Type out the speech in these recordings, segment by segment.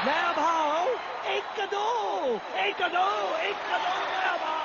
नया भाव 1 का 2, 1 का 2, 1 का 2 नया भाव।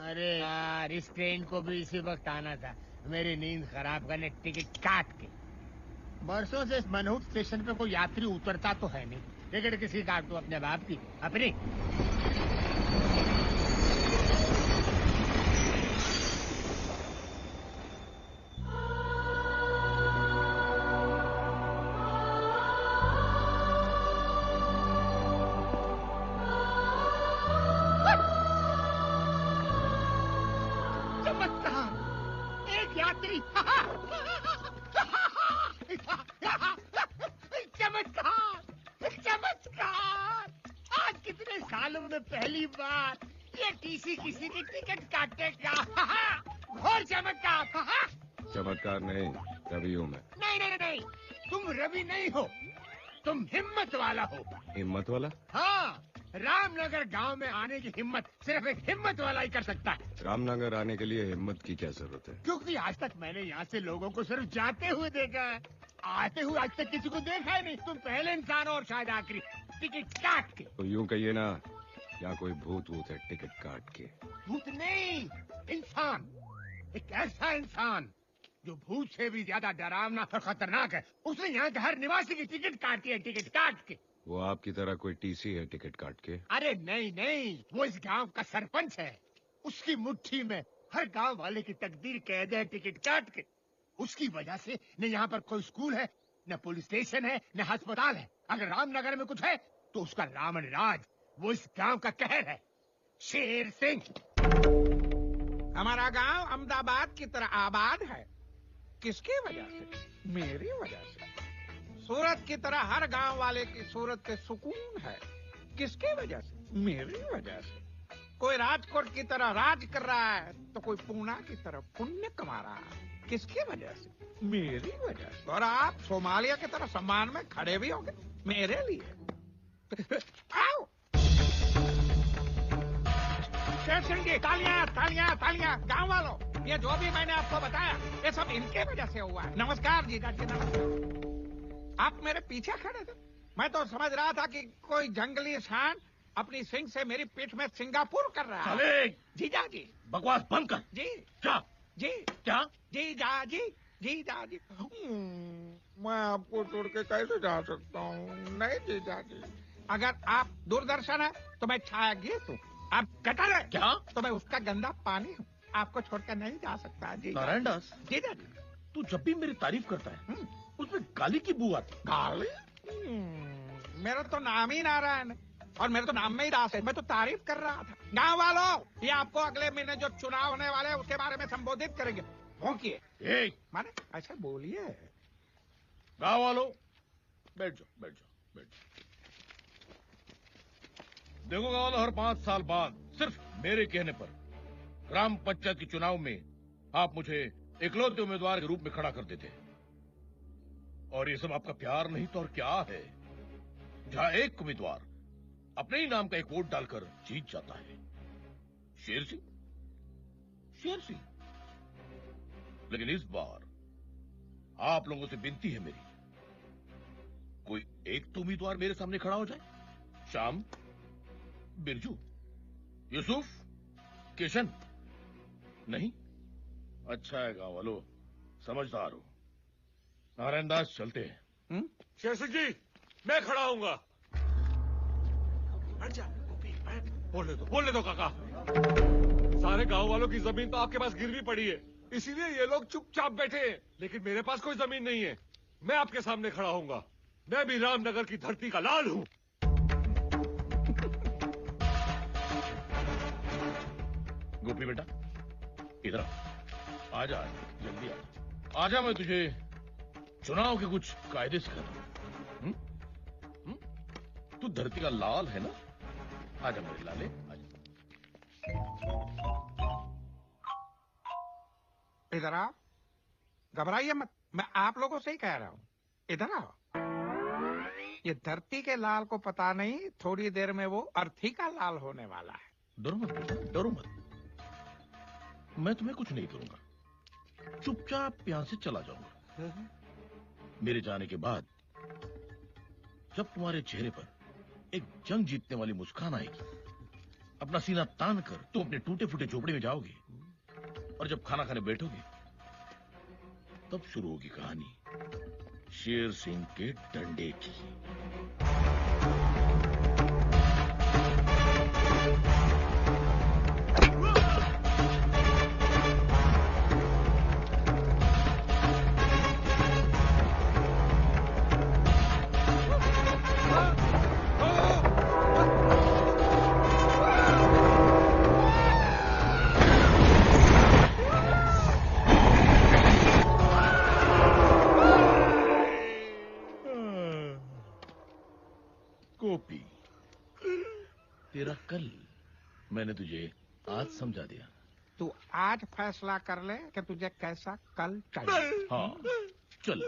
अरे यार, इस ट्रेन को भी इसी वक्त आना था। मेरी नींद खराब करने टिकट काट के। बरसों से इस मनहूट स्टेशन पे कोई यात्री उतरता तो है नहीं। टिकट किसी काट दो, अपने बाप की, अपनी। यात्री चमत्कार, चमत्कार। आज कितने सालों में पहली बार ये टीसी किसी की टिकट काटेगा। घोर चमत्कार। चमत्कार नहीं, रवि हूँ मैं। नहीं नहीं नहीं, तुम रवि नहीं हो, तुम हिम्मत वाला हो। हिम्मत वाला? हाँ, रामनगर गांव में आने की हिम्मत सिर्फ एक हिम्मत वाला ही कर सकता है। रामनगर आने के लिए हिम्मत की क्या जरूरत है? क्योंकि आज तक मैंने यहाँ से लोगों को सिर्फ जाते हुए देखा है, आते हुए आज तक किसी को देखा ही नहीं। तुम पहले इंसान और शायद आखिरी। टिकट काट के। तो यूँ कहिए ना, यहाँ कोई भूत वूत है टिकट काट के? भूत नहीं, इंसान। एक ऐसा इंसान जो भूत से भी ज्यादा डरावना और खतरनाक है। उसने यहाँ के हर निवासी की टिकट काटी है, टिकट काट के। वो आपकी तरह कोई टीसी है टिकट काट के? अरे नहीं नहीं, वो इस गांव का सरपंच है। उसकी मुट्ठी में हर गांव वाले की तकदीर कैद है, टिकट काट के। उसकी वजह से न यहाँ पर कोई स्कूल है, न पुलिस स्टेशन है, न अस्पताल है। अगर रामनगर में कुछ है तो उसका रावण राज, वो इस गांव का कहर है। शेर सिंह। हमारा गांव अहमदाबाद की तरह आबाद है। किसकी वजह से? मेरी वजह से। सूरत की तरह हर गांव वाले की सूरत पे सुकून है। किसकी वजह से? मेरी वजह से। कोई राजकोट की तरह राज कर रहा है तो कोई पूना की तरह पुण्य कमा रहा है। किसकी वजह से? मेरी वजह से। और आप सोमालिया की तरह सम्मान में खड़े भी होंगे मेरे लिए। आओ। शेर सिंह जी, तालियां तालियां तालियां। गांव वालों, ये जो भी मैंने आपको बताया ये सब इनके वजह से हुआ है। नमस्कार जीजा जी, नमस्कार। आप मेरे पीछे खड़े थे, मैं तो समझ रहा था कि कोई जंगली सांड अपनी सिंग से मेरी पीठ में सिंगापुर कर रहा है। साले, जीजा जी। बकवास बंद कर। जी क्या जी क्या? जीजा जी, जीजा जी। मैं आपको छोड़ के कैसे जा सकता हूँ? नहीं जीजा जी, अगर आप दूरदर्शन है तो मैं छाया गीत हूँ, आप गटर है क्या? तो मैं उसका गंदा पानी हूँ। आपको छोड़कर नहीं जा सकता जी। नारायण दास, जीजा जी। तू जब भी मेरी तारीफ करता है उसमें गाली की बू आती। गाली? मेरा तो नाम ही नारायण है और मेरे तो नाम में ही दास है। मैं तो तारीफ कर रहा था। गांव वालों, ये आपको अगले महीने जो चुनाव होने वाले हैं उसके बारे में संबोधित करेंगे। भौंकिए। माने ऐसा बोलिए। गाँव वालों, बैठ जाओ बैठ जाओ बैठ जाओ। देखो गाँव वालों, हर 5 साल बाद सिर्फ मेरे कहने पर ग्राम पंचायत के चुनाव में आप मुझे इकलौते उम्मीदवार के रूप में खड़ा कर देते हैं। और ये सब आपका प्यार नहीं तो और क्या है? जहां एक उम्मीदवार अपने ही नाम का एक वोट डालकर जीत जाता है, शेर सिंह, शेर सिंह। लेकिन इस बार आप लोगों से विनती है मेरी, कोई एक तो उम्मीदवार मेरे सामने खड़ा हो जाए। श्याम, बिरजू, यूसुफ, किशन। नहीं? अच्छा है गाँव वालों, समझदार हो। नारायण दास, चलते हैं। शेर सिंह जी, मैं खड़ा हूंगा। बैठ जा, गोपी, बैठ। बोलने दो काका। सारे गांव वालों की जमीन तो आपके पास गिरवी पड़ी है, इसीलिए ये लोग चुपचाप बैठे हैं। लेकिन मेरे पास कोई जमीन नहीं है, मैं आपके सामने खड़ा हूंगा। मैं भी रामनगर की धरती का लाल हूँ। गोपी बेटा, इधर आजा, जल्दी आजा। मैं तुझे चुनाव के कुछ कायदे सिखाता हूं। तू धरती का लाल है ना? आजा मेरे लाले, आजा। इधर आओ, घबराइए मत, मैं आप लोगों से ही कह रहा हूँ। इधर आओ। ये धरती के लाल को पता नहीं, थोड़ी देर में वो अर्थी का लाल होने वाला है। डरो मत बेटा, डरो मत। मैं तुम्हें कुछ नहीं करूंगा, चुपचाप यहां से चला जाऊंगा। मेरे जाने के बाद जब तुम्हारे चेहरे पर एक जंग जीतने वाली मुस्कान आएगी, अपना सीना तान कर तुम अपने टूटे फूटे झोपड़े में जाओगे, और जब खाना खाने बैठोगे तब शुरू होगी कहानी शेर सिंह के डंडे की। गोपी, तेरा कल मैंने तुझे आज समझा दिया। तू आज फैसला कर ले कि तुझे कैसा कल चाहिए। हाँ, चल,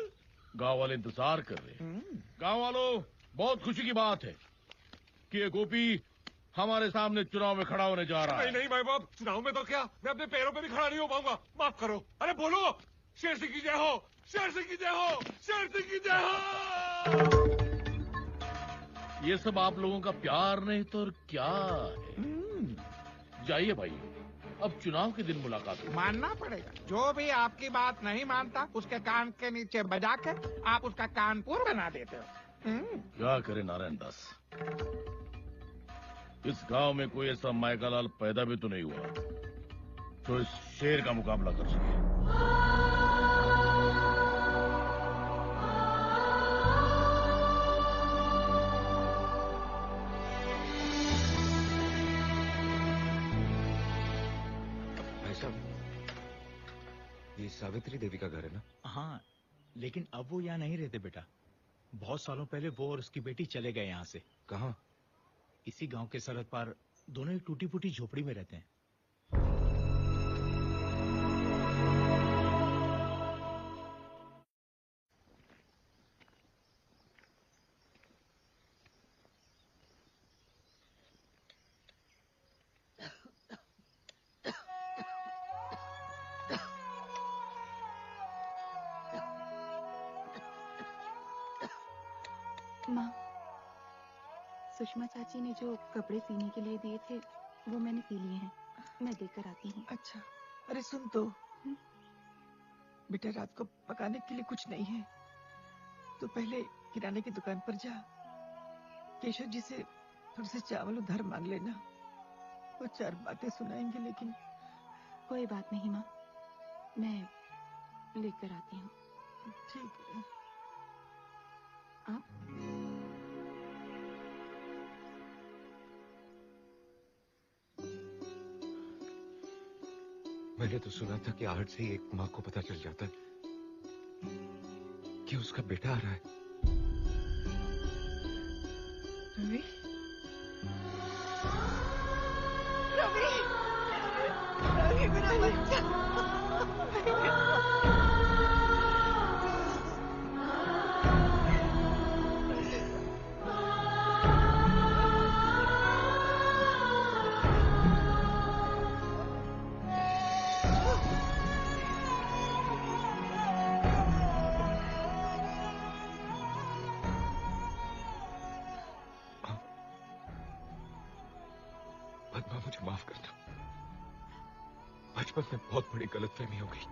गांव वाले इंतजार कर रहे हैं। गांव वालों, बहुत खुशी की बात है कि ये गोपी हमारे सामने चुनाव में खड़ा होने जा रहा है। नहीं भाई बाप, चुनाव में तो क्या, मैं अपने पैरों पे भी खड़ा नहीं हो पाऊंगा। माफ करो। अरे बोलो, शेर सिंह की जय हो, शेर सिंह की जय हो, शेर सिंह की जय हो। ये सब आप लोगों का प्यार नहीं तो और क्या है? जाइए भाई, अब चुनाव के दिन मुलाकात होगी। मानना पड़ेगा, जो भी आपकी बात नहीं मानता उसके कान के नीचे बजा के आप उसका कानपुर बना देते हो। क्या करे नारायण दास, इस गांव में कोई ऐसा मायका लाल पैदा भी तो नहीं हुआ जो इस शेर का मुकाबला कर सके। ये सावित्री देवी का घर है ना? हाँ, लेकिन अब वो यहाँ नहीं रहते बेटा। बहुत सालों पहले वो और उसकी बेटी चले गए यहाँ से। कहाँ? इसी गांव के सरहद पार दोनों एक टूटी फूटी झोपड़ी में रहते हैं। सुषमा चाची ने जो कपड़े सीने के लिए दिए थे वो मैंने सी लिए हैं। मैं देकर आती हूँ। अच्छा, अरे सुन तो, बेटा रात को पकाने के लिए कुछ नहीं है तो पहले किराने की दुकान पर जा, केशव जी से थोड़े से चावल उधार मांग लेना। वो 4 बातें सुनाएंगे। लेकिन कोई बात नहीं माँ, मैं लेकर आती हूँ। ठीक है। आप मैंने तो सुना था कि आज से ही एक माँ को पता चल जाता है कि उसका बेटा आ रहा है। रवि, रवि, रवि मेरा बच्चा। पद्मा, मुझे माफ करना। बचपन में बहुत बड़ी गलतफहमी हो गई।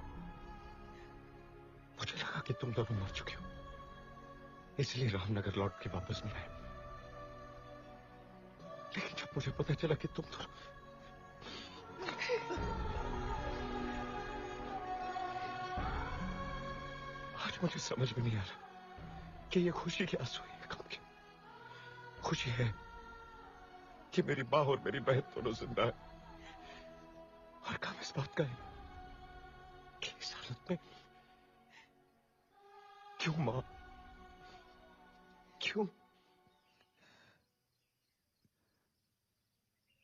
मुझे लगा कि तुम दोनों मर चुके हो, इसलिए रामनगर लौट के वापस नहीं आए। लेकिन जब मुझे पता चला कि तुम दोनों आज मुझे समझ में नहीं आ रहा कि ये खुशी के आंसू है, गम के। खुशी है कि मेरी माँ और मेरी बहन दोनों जिंदा है, और काम इस बात का है कि इस हालत में क्यों माँ, क्यों?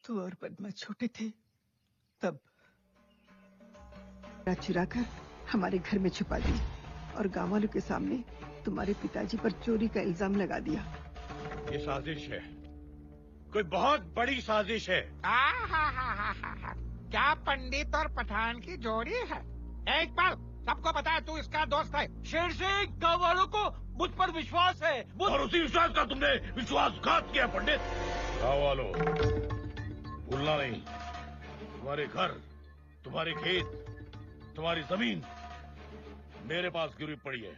तू और पद्मा छोटे थे तब चुरा कर हमारे घर में छुपा दी और गांव वालों के सामने तुम्हारे पिताजी पर चोरी का इल्जाम लगा दिया। ये साजिश है, कोई बहुत बड़ी साजिश है। क्या पंडित और पठान की जोड़ी है? एक बार सबको पता है तू इसका दोस्त है। शेर सिंह, गाँव वालों को मुझ पर विश्वास है। और उसी विश्वास का तुमने विश्वासघात किया पंडित। गाँव वालों, भूलना नहीं, तुम्हारे घर, तुम्हारे खेत, तुम्हारी जमीन मेरे पास गिरवी पड़ी है,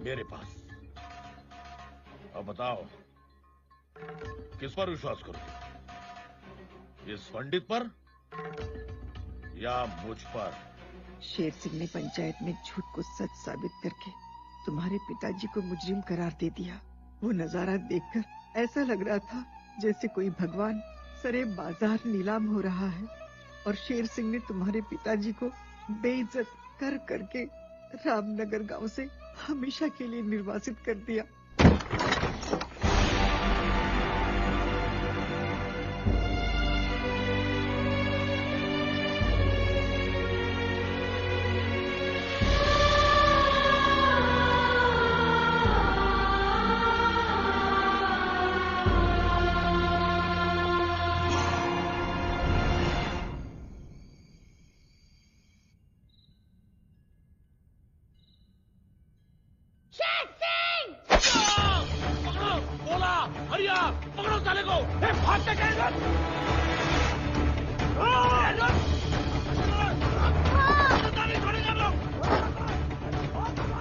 मेरे पास। अब बताओ, किस पर विश्वास करोगे? इस पंडित पर या मुझ पर? शेर सिंह ने पंचायत में झूठ को सच साबित करके तुम्हारे पिताजी को मुजरिम करार दे दिया। वो नजारा देखकर ऐसा लग रहा था जैसे कोई भगवान सरे बाजार नीलाम हो रहा है, और शेर सिंह ने तुम्हारे पिताजी को बेइज्जत कर करके रामनगर गांव से हमेशा के लिए निर्वासित कर दिया।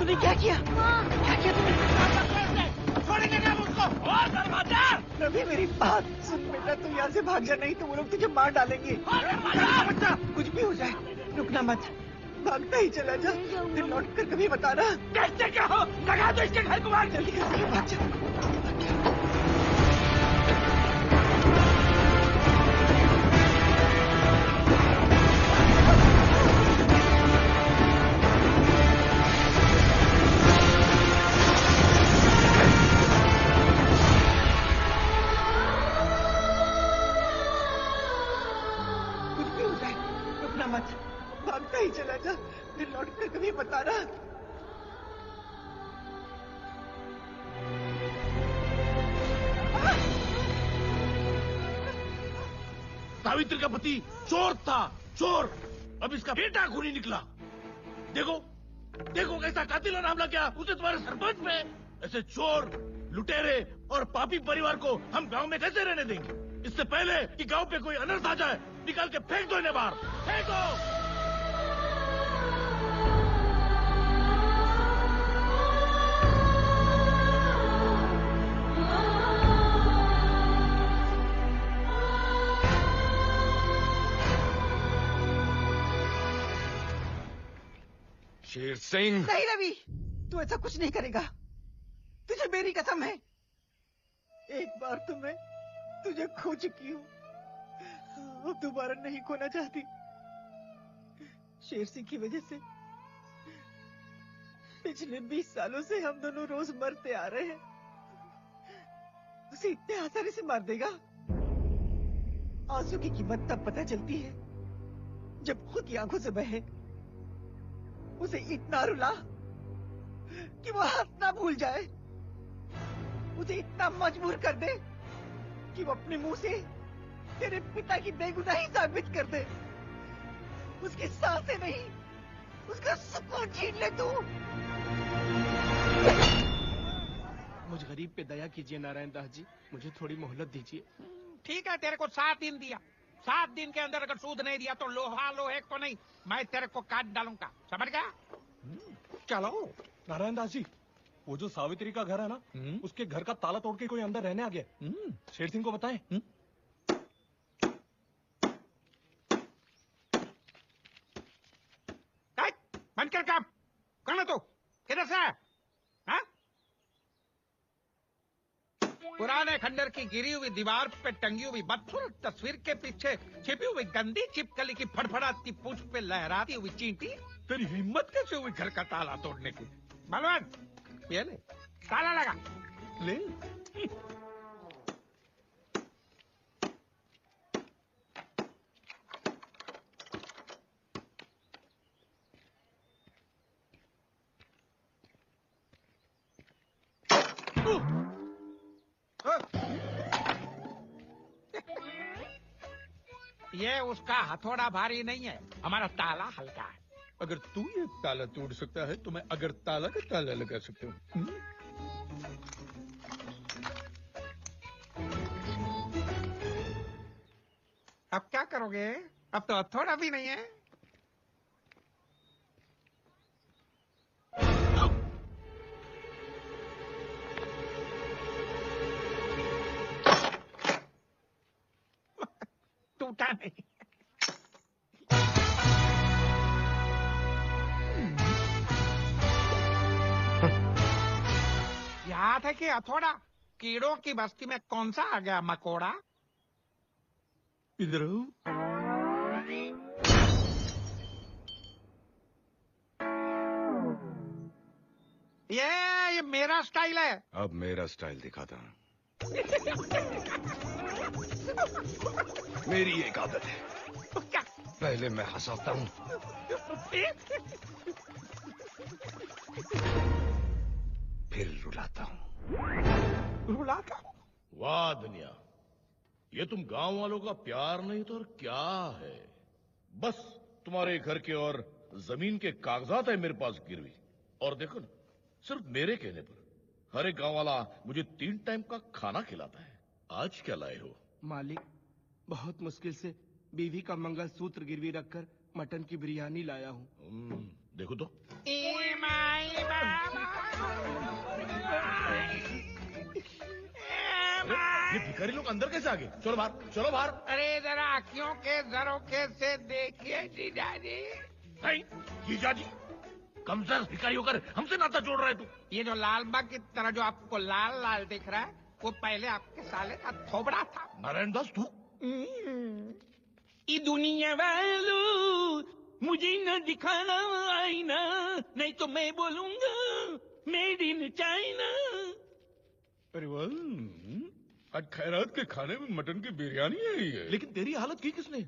तुमने क्या किया? क्या किया तुमने? रवि मेरी बात सुन बेटा, तू यहाँ से भाग जा, नहीं तो वो लोग तुझे मार डालेंगे। बच्चा, कुछ भी हो जाए रुकना मत, भागता ही चला जा, फिर लौट कर कभी बताना। कैसे क्या हो? लगा दो इसके घर को, मार जल्दी कर, भाग जा। भागता ही चला जा, फिर लौट कर कभी बताना। सावित्री का पति चोर था, चोर। अब इसका बेटा खूनी निकला। देखो देखो कैसा कातिल और हमला किया उसने तुम्हारे सरपंच पे। ऐसे चोर लुटेरे और पापी परिवार को हम गांव में कैसे रहने देंगे? इससे पहले कि गांव पे कोई अनर्थ आ जाए, निकाल के फेंक दो इन्हें बाहर, फेंको! शेर सिंह! नहीं रवि, तू ऐसा कुछ नहीं करेगा। तुझे मेरी कसम है। एक बार तो मैं तुझे खो चुकी हूँ, अब दोबारा नहीं खोना चाहती। शेर सिंह की वजह से पिछले 20 सालों से हम दोनों रोज मरते आ रहे हैं। उसे इतने आसानी से मार देगा? आंसू की कीमत तब पता चलती है जब खुद की आंखों से बहे। उसे इतना रुला कि वो हंसना भूल जाए। उसे इतना मजबूर कर दे कि वो अपने मुंह से तेरे पिता की बेगुनाही साबित कर दे। उसकी सांसें नहीं, उसका सुकून छीन ले तू। मुझ गरीब पे दया कीजिए नारायण दास जी, मुझे थोड़ी मोहलत दीजिए। ठीक है, तेरे को 7 दिन दिया। 7 दिन के अंदर अगर सूद नहीं दिया तो लोहा लोहे को नहीं, मैं तेरे को काट डालूंगा, समझ गया? चलो। नारायण दास जी, वो जो सावित्री का घर है ना, उसके घर का ताला तोड़ के कोई अंदर रहने आ गया। शेर सिंह को बताएं। बंद कर काम। कौन है तू? किधर से है? हाँ? पुराने खंडर की गिरी हुई दीवार पे टंगी हुई बदसूरत तस्वीर के पीछे छिपी हुई गंदी छिपकली की फड़फड़ाती पूंछ पे लहराती हुई चींटी। तेरी हिम्मत कैसे हुई घर का ताला तोड़ने की? बलवंत, ये ले, ताला लगा ले। ये उसका हथौड़ा भारी नहीं है, हमारा ताला हल्का है। अगर तू ये ताला तोड़ सकता है तो मैं अगर ताला का ताला लगा सकता हूँ। अब क्या करोगे? अब तो हथौड़ा भी नहीं है। टूटा नहीं। याद है कि हथौड़ा? कीड़ों की बस्ती में कौन सा आ गया मकोड़ा? इधर आओ। ये मेरा स्टाइल है। अब मेरा स्टाइल दिखाता हूँ। मेरी एक आदत है, पहले मैं हंसाता हूँ, फिर रुलाता हूँ। रुलाता हूँ? वाह दुनिया, ये तुम गांव वालों का प्यार नहीं तो और क्या है? बस तुम्हारे घर के और जमीन के कागजात है मेरे पास गिरवी। और देखो ना, सिर्फ मेरे कहने पर हर एक गांव वाला मुझे 3 टाइम का खाना खिलाता है। आज क्या लाए हो? मालिक, बहुत मुश्किल से बीवी का मंगलसूत्र गिरवी रखकर मटन की बिरयानी लाया हूँ। देखो तो। ये भिखारी लोग अंदर कैसे आ गए? चलो बाहर, चलो बाहर। अरे जरा आँखों के झरोखे से देखिए जीजाजी। नहीं, जीजाजी कमजोर भिखारी होकर हमसे नाता जोड़ रहा है तू। ये जो लाल बाग की तरह जो आपको लाल लाल दिख रहा है, वो पहले आपके साले का थोबड़ा था। नारायण दास तू? ये दुनिया वालों, मुझे न दिखाना आईना, नहीं तो मैं बोलूंगा मेड इन चाइना। अरे वाह, आज खैरात के खाने में मटन की बिरयानी आई है। लेकिन तेरी हालत की किसने?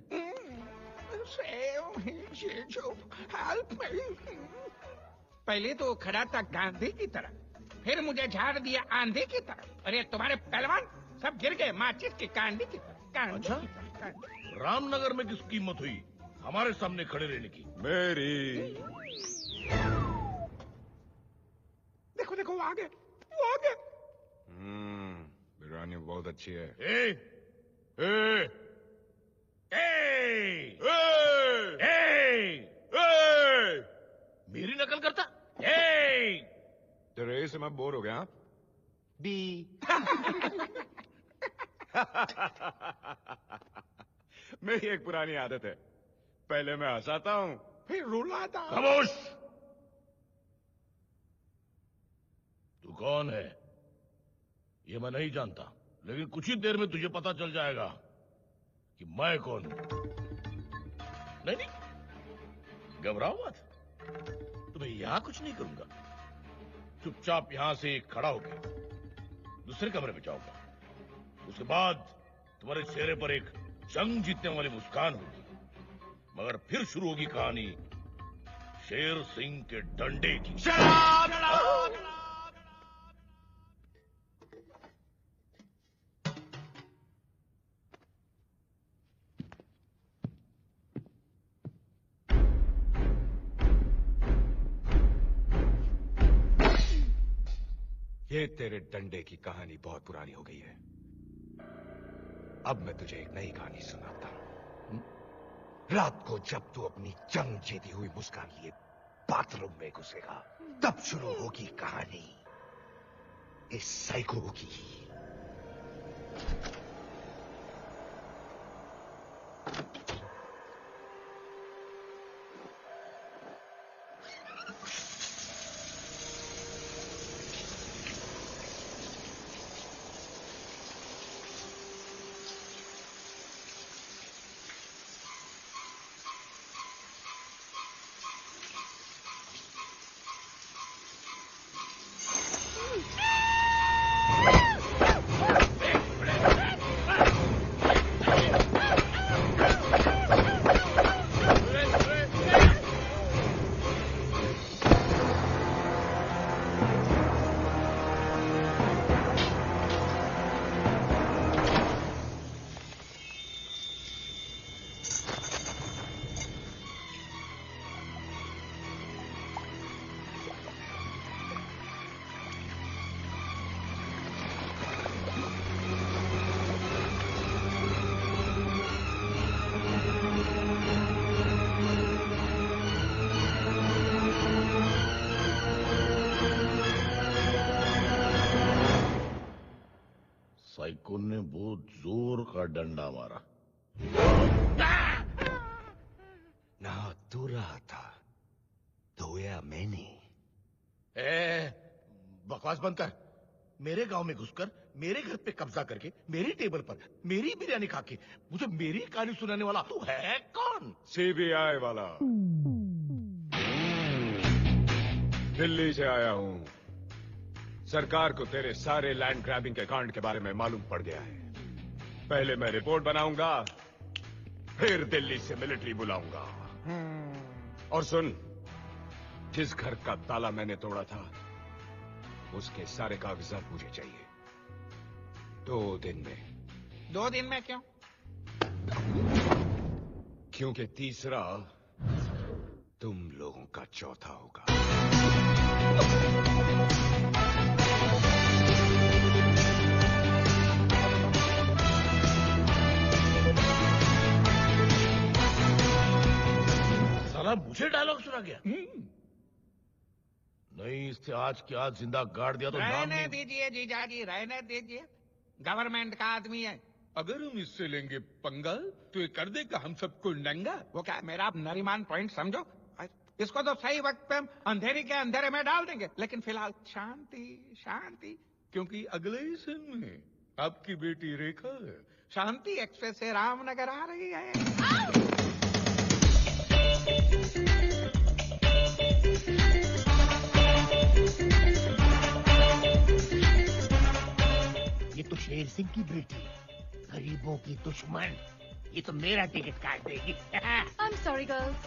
पहले तो खड़ा था गांधी की तरह, फिर मुझे झाड़ दिया आंधी की तरह। अरे तुम्हारे पहलवान सब गिर गए माचिस की कांडी की तरह। अच्छा, रामनगर में किसकी कीमत हुई हमारे सामने खड़े रहने की? मेरी। देखो देखो वो आ गए, वो आ गए। कहानी बहुत अच्छी है। ए, ए, ए, ए, ए, मेरी नकल करता? तेरे से मैं बोर हो गया। बी मेरी एक पुरानी आदत है, पहले मैं हंसाता हूँ फिर रुलाता हूँ। खामोश! तू कौन है ये मैं नहीं जानता, लेकिन कुछ ही देर में तुझे पता चल जाएगा कि मैं कौन हूं। नहीं नहीं, घबराओ मत, तुम्हें यहां कुछ नहीं करूंगा। चुपचाप यहां से खड़ा होकर दूसरे कमरे में जाऊंगा। उसके बाद तुम्हारे चेहरे पर एक जंग जीतने वाली मुस्कान होगी, मगर फिर शुरू होगी कहानी शेर सिंह के डंडे की। ये तेरे डंडे की कहानी बहुत पुरानी हो गई है। अब मैं तुझे एक नई कहानी सुनाता हूं। रात को जब तू अपनी जंग जीती हुई मुस्कान लिए बाथरूम में घुसेगा, तब शुरू होगी कहानी इस साइको की। साइको ने बहुत जोर का डंडा मारा। ना तू रहा था, धोया मैंने। बकवास बंद कर। मेरे गांव में घुसकर मेरे घर पे कब्जा करके मेरी टेबल पर मेरी बिरयानी खा के मुझे मेरी कहानी सुनाने वाला तू है कौन? सीबीआई वाला। दिल्ली से आया हूं। सरकार को तेरे सारे लैंड ग्रैबिंग के कांड के बारे में मालूम पड़ गया है। पहले मैं रिपोर्ट बनाऊंगा, फिर दिल्ली से मिलिट्री बुलाऊंगा। और सुन, जिस घर का ताला मैंने तोड़ा था उसके सारे कागजात मुझे चाहिए 2 दिन में। 2 दिन में क्यों? क्योंकि तीसरा तुम लोगों का चौथा होगा। साला मुझे डायलॉग सुना गया? नहीं, इससे आज की आज जिंदा गाड़ दिया तो नाम रहने नहीं। दीजिए जीजाजी, रहने दीजिए। गवर्नमेंट का आदमी है। अगर हम इससे लेंगे पंगा तो ये कर देगा हम सबको नंगा। वो क्या मेरा नरीमान पॉइंट समझो? इसको तो सही वक्त पे हम अंधेरी के अंधेरे में डाल देंगे, लेकिन फिलहाल शांति शांति। क्योंकि अगले ही सीन में आपकी बेटी रेखा शांति एक्सप्रेस से रामनगर आ रही है। ये तो शेर सिंह की बेटी, गरीबों की दुश्मन। ये तो मेरा टिकट काट देगी। आई एम सॉरी गर्ल्स,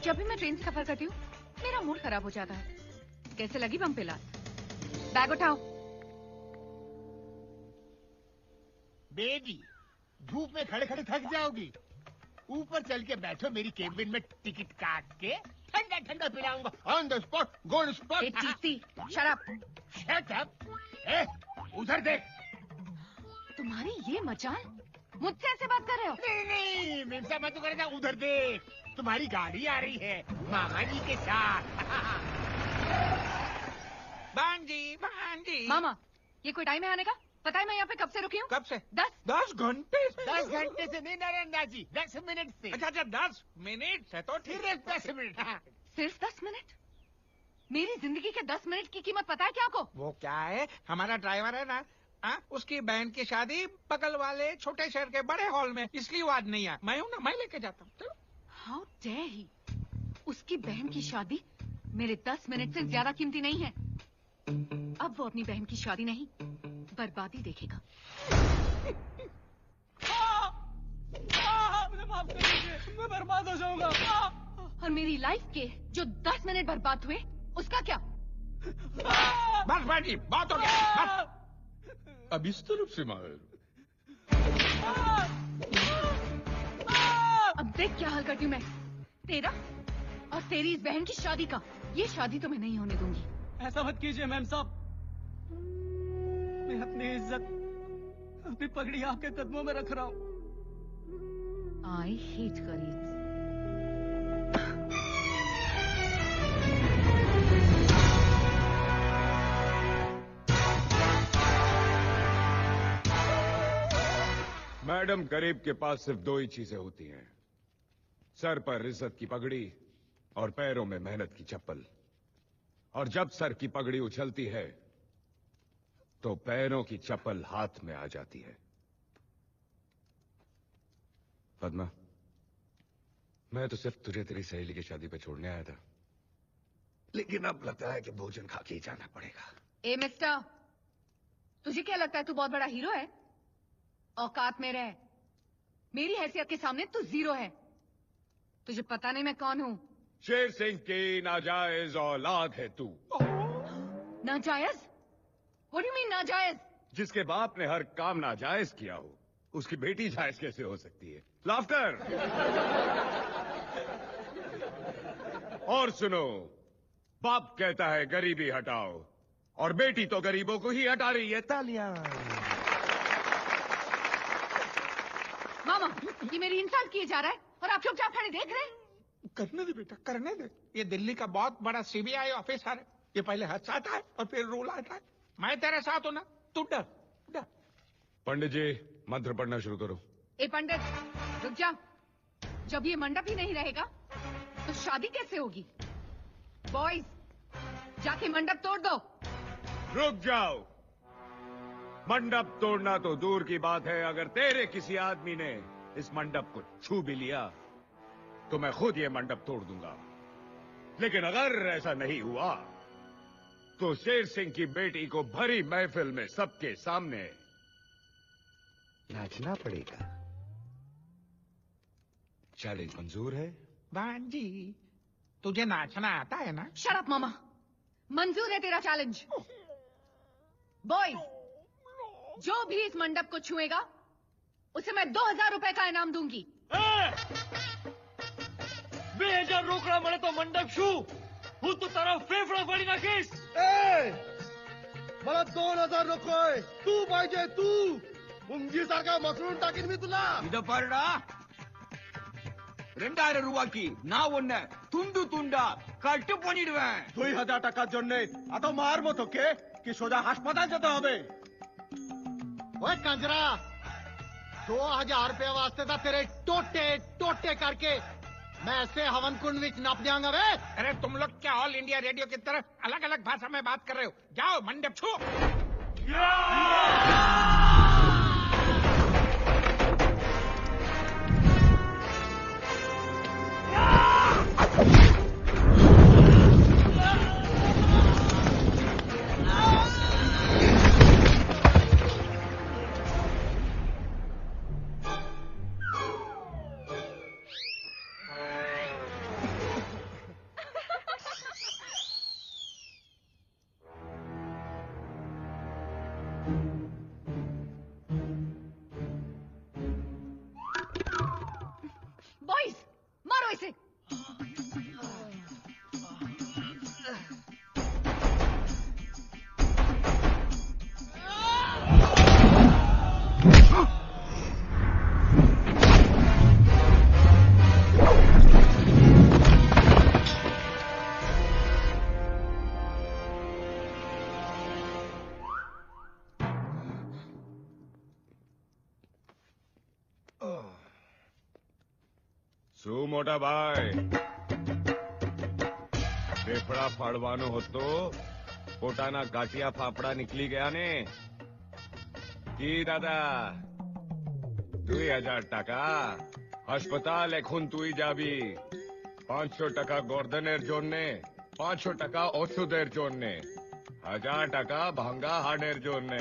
जब भी मैं ट्रेन से सफर करती हूँ मेरा मूड खराब हो जाता है। कैसे लगी बमपेला? बैग उठाओ। बेबी, धूप में खड़े खड़े थक जाओगी। ऊपर चल के बैठो मेरी केबिन में, टिकट काट के ठंडा ठंडा पिलाऊंगा on the spot, Gold Spot. चीसी, शट अप। Shut up. उधर देख। तुम्हारी ये मचाल, मुझसे ऐसे बात कर रहे हो? नहीं नहीं मेम साहब, मैं तो कह रहा था उधर देख, तुम्हारी गाड़ी आ रही है मामा जी के साथ। भांजी। मामा, ये कोई टाइम है आने का? पता है मैं यहाँ पे कब से रुकी हूँ? कब से? 10 घंटे से। 10 घंटे से नहीं नारायण जी, 10 मिनट से। अच्छा 10 मिनट से तो ठीक है। सिर्फ 10 मिनट। हाँ। सिर्फ 10 मिनट? मेरी जिंदगी के 10 मिनट की कीमत पता है क्या आपको? वो क्या है, हमारा ड्राइवर है ना, उसकी बहन की शादी बगल वाले छोटे शहर के बड़े हॉल में, इसलिए वो आज नहीं आया। मैं हूँ ना, मैं लेके जाता हूँ। How dare he! उसकी बहन की शादी मेरे 10 मिनट से ज्यादा कीमती नहीं है। अब वो अपनी बहन की शादी नहीं, बर्बादी देखेगा। मुझे माफ कर दीजिए, मैं बर्बाद हो जाऊंगा। और मेरी लाइफ के जो 10 मिनट बर्बाद हुए, उसका क्या? बस भांजी, बहुत हो गया, बस। अब इस तरफ से मार। अब देख क्या हाल करती हूँ मैं तेरा और तेरी इस बहन की शादी का। ये शादी तो मैं नहीं होने दूंगी। ऐसा मत कीजिए मैम साहब, मैं अपनी इज्जत, अपनी पगड़ी आपके कदमों में रख रहा हूँ। आई हेट करीब। मैडम, गरीब के पास सिर्फ 2 ही चीजें होती हैं, सर पर इज्जत की पगड़ी और पैरों में मेहनत की चप्पल। और जब सर की पगड़ी उछलती है तो पैरों की चप्पल हाथ में आ जाती है। पद्मा, मैं तो सिर्फ तुझे तेरी सहेली की शादी पे छोड़ने आया था, लेकिन अब लगता है कि भोजन खा के ही जाना पड़ेगा। ए मिस्टर, तुझे क्या लगता है तू बहुत बड़ा हीरो है? औकात में रह। मेरी हैसियत के सामने तू जीरो है। तुझे पता नहीं मैं कौन हूँ? शेर सिंह की नाजायज औलाद है तू। नाजायज? What do you mean नाजायज? जिसके बाप ने हर काम नाजायज किया हो, उसकी बेटी जायज कैसे हो सकती है? लाफ्टर। और सुनो, बाप कहता है गरीबी हटाओ और बेटी तो गरीबों को ही हटा रही है। तालियां। मामा, ये मेरी इंसल्ट किए जा रहा है और आप चुपचाप खड़े देख रहे हैं। करने दे बेटा, करने दे। ये दिल्ली का बहुत बड़ा सीबीआई ऑफिसर है। ये पहले हंसाता है और फिर रुलाता है। मैं तेरे साथ हूं ना, तू डर। पंडित जी, मंत्र पढ़ना शुरू करो। ए पंडित, रुक जा। जब ये मंडप ही नहीं रहेगा तो शादी कैसे होगी? बॉयज, जाके मंडप तोड़ दो। रुक जाओ। मंडप तोड़ना तो दूर की बात है, अगर तेरे किसी आदमी ने इस मंडप को छू भी लिया तो मैं खुद ये मंडप तोड़ दूंगा। लेकिन अगर ऐसा नहीं हुआ तो शेर सिंह की बेटी को भरी महफिल में सबके सामने नाचना पड़ेगा। चैलेंज मंजूर है? भांजी, तुझे नाचना आता है ना? शट अप मामा, मंजूर है तेरा चैलेंज। बॉयज, जो भी इस मंडप को छुएगा उसे मैं 2000 रुपए का इनाम दूंगी। 2000 रोकड़ा મળે તો મંડપ શું? હું તો તારા ફેફડા ફાડી નાખીશ. मला 2000 नकोय, तू पाहिजे तू. मुंगी सारखा मसळून टाकीन मी तुला. இத பாருடா, 2000 ரூபாய்க்கு நான் உன்னை துண்டு துண்டா கட்டு பண்ணிடுவேன். 2000 টাকার জন্য এত মারবো তোকে কি সোজা হাসপাতাল যেতে হবে? ओए कंजरा, 2000 रुपए वास्ते तो तेरे टोटे टोटे करके मैं ऐसे हवन कुंड विच नप जाऊंगा वे। अरे तुम लोग क्या ऑल इंडिया रेडियो की तरह अलग अलग भाषा में बात कर रहे हो? जाओ मंडप छू। મોટા ભાઈ ફેફડા ફાડવાનો હતો પોતાના ગાંઠિયા ફાફડા નીકળી ગયા ને કી દાદા 2000 টাকা হাসপাতাল এখন তুই যাবি 500 টাকা গর্দনের জন্য 500 টাকা ওষুধের জন্য 1000 টাকা ভাঙ্গা হাড়ের জন্য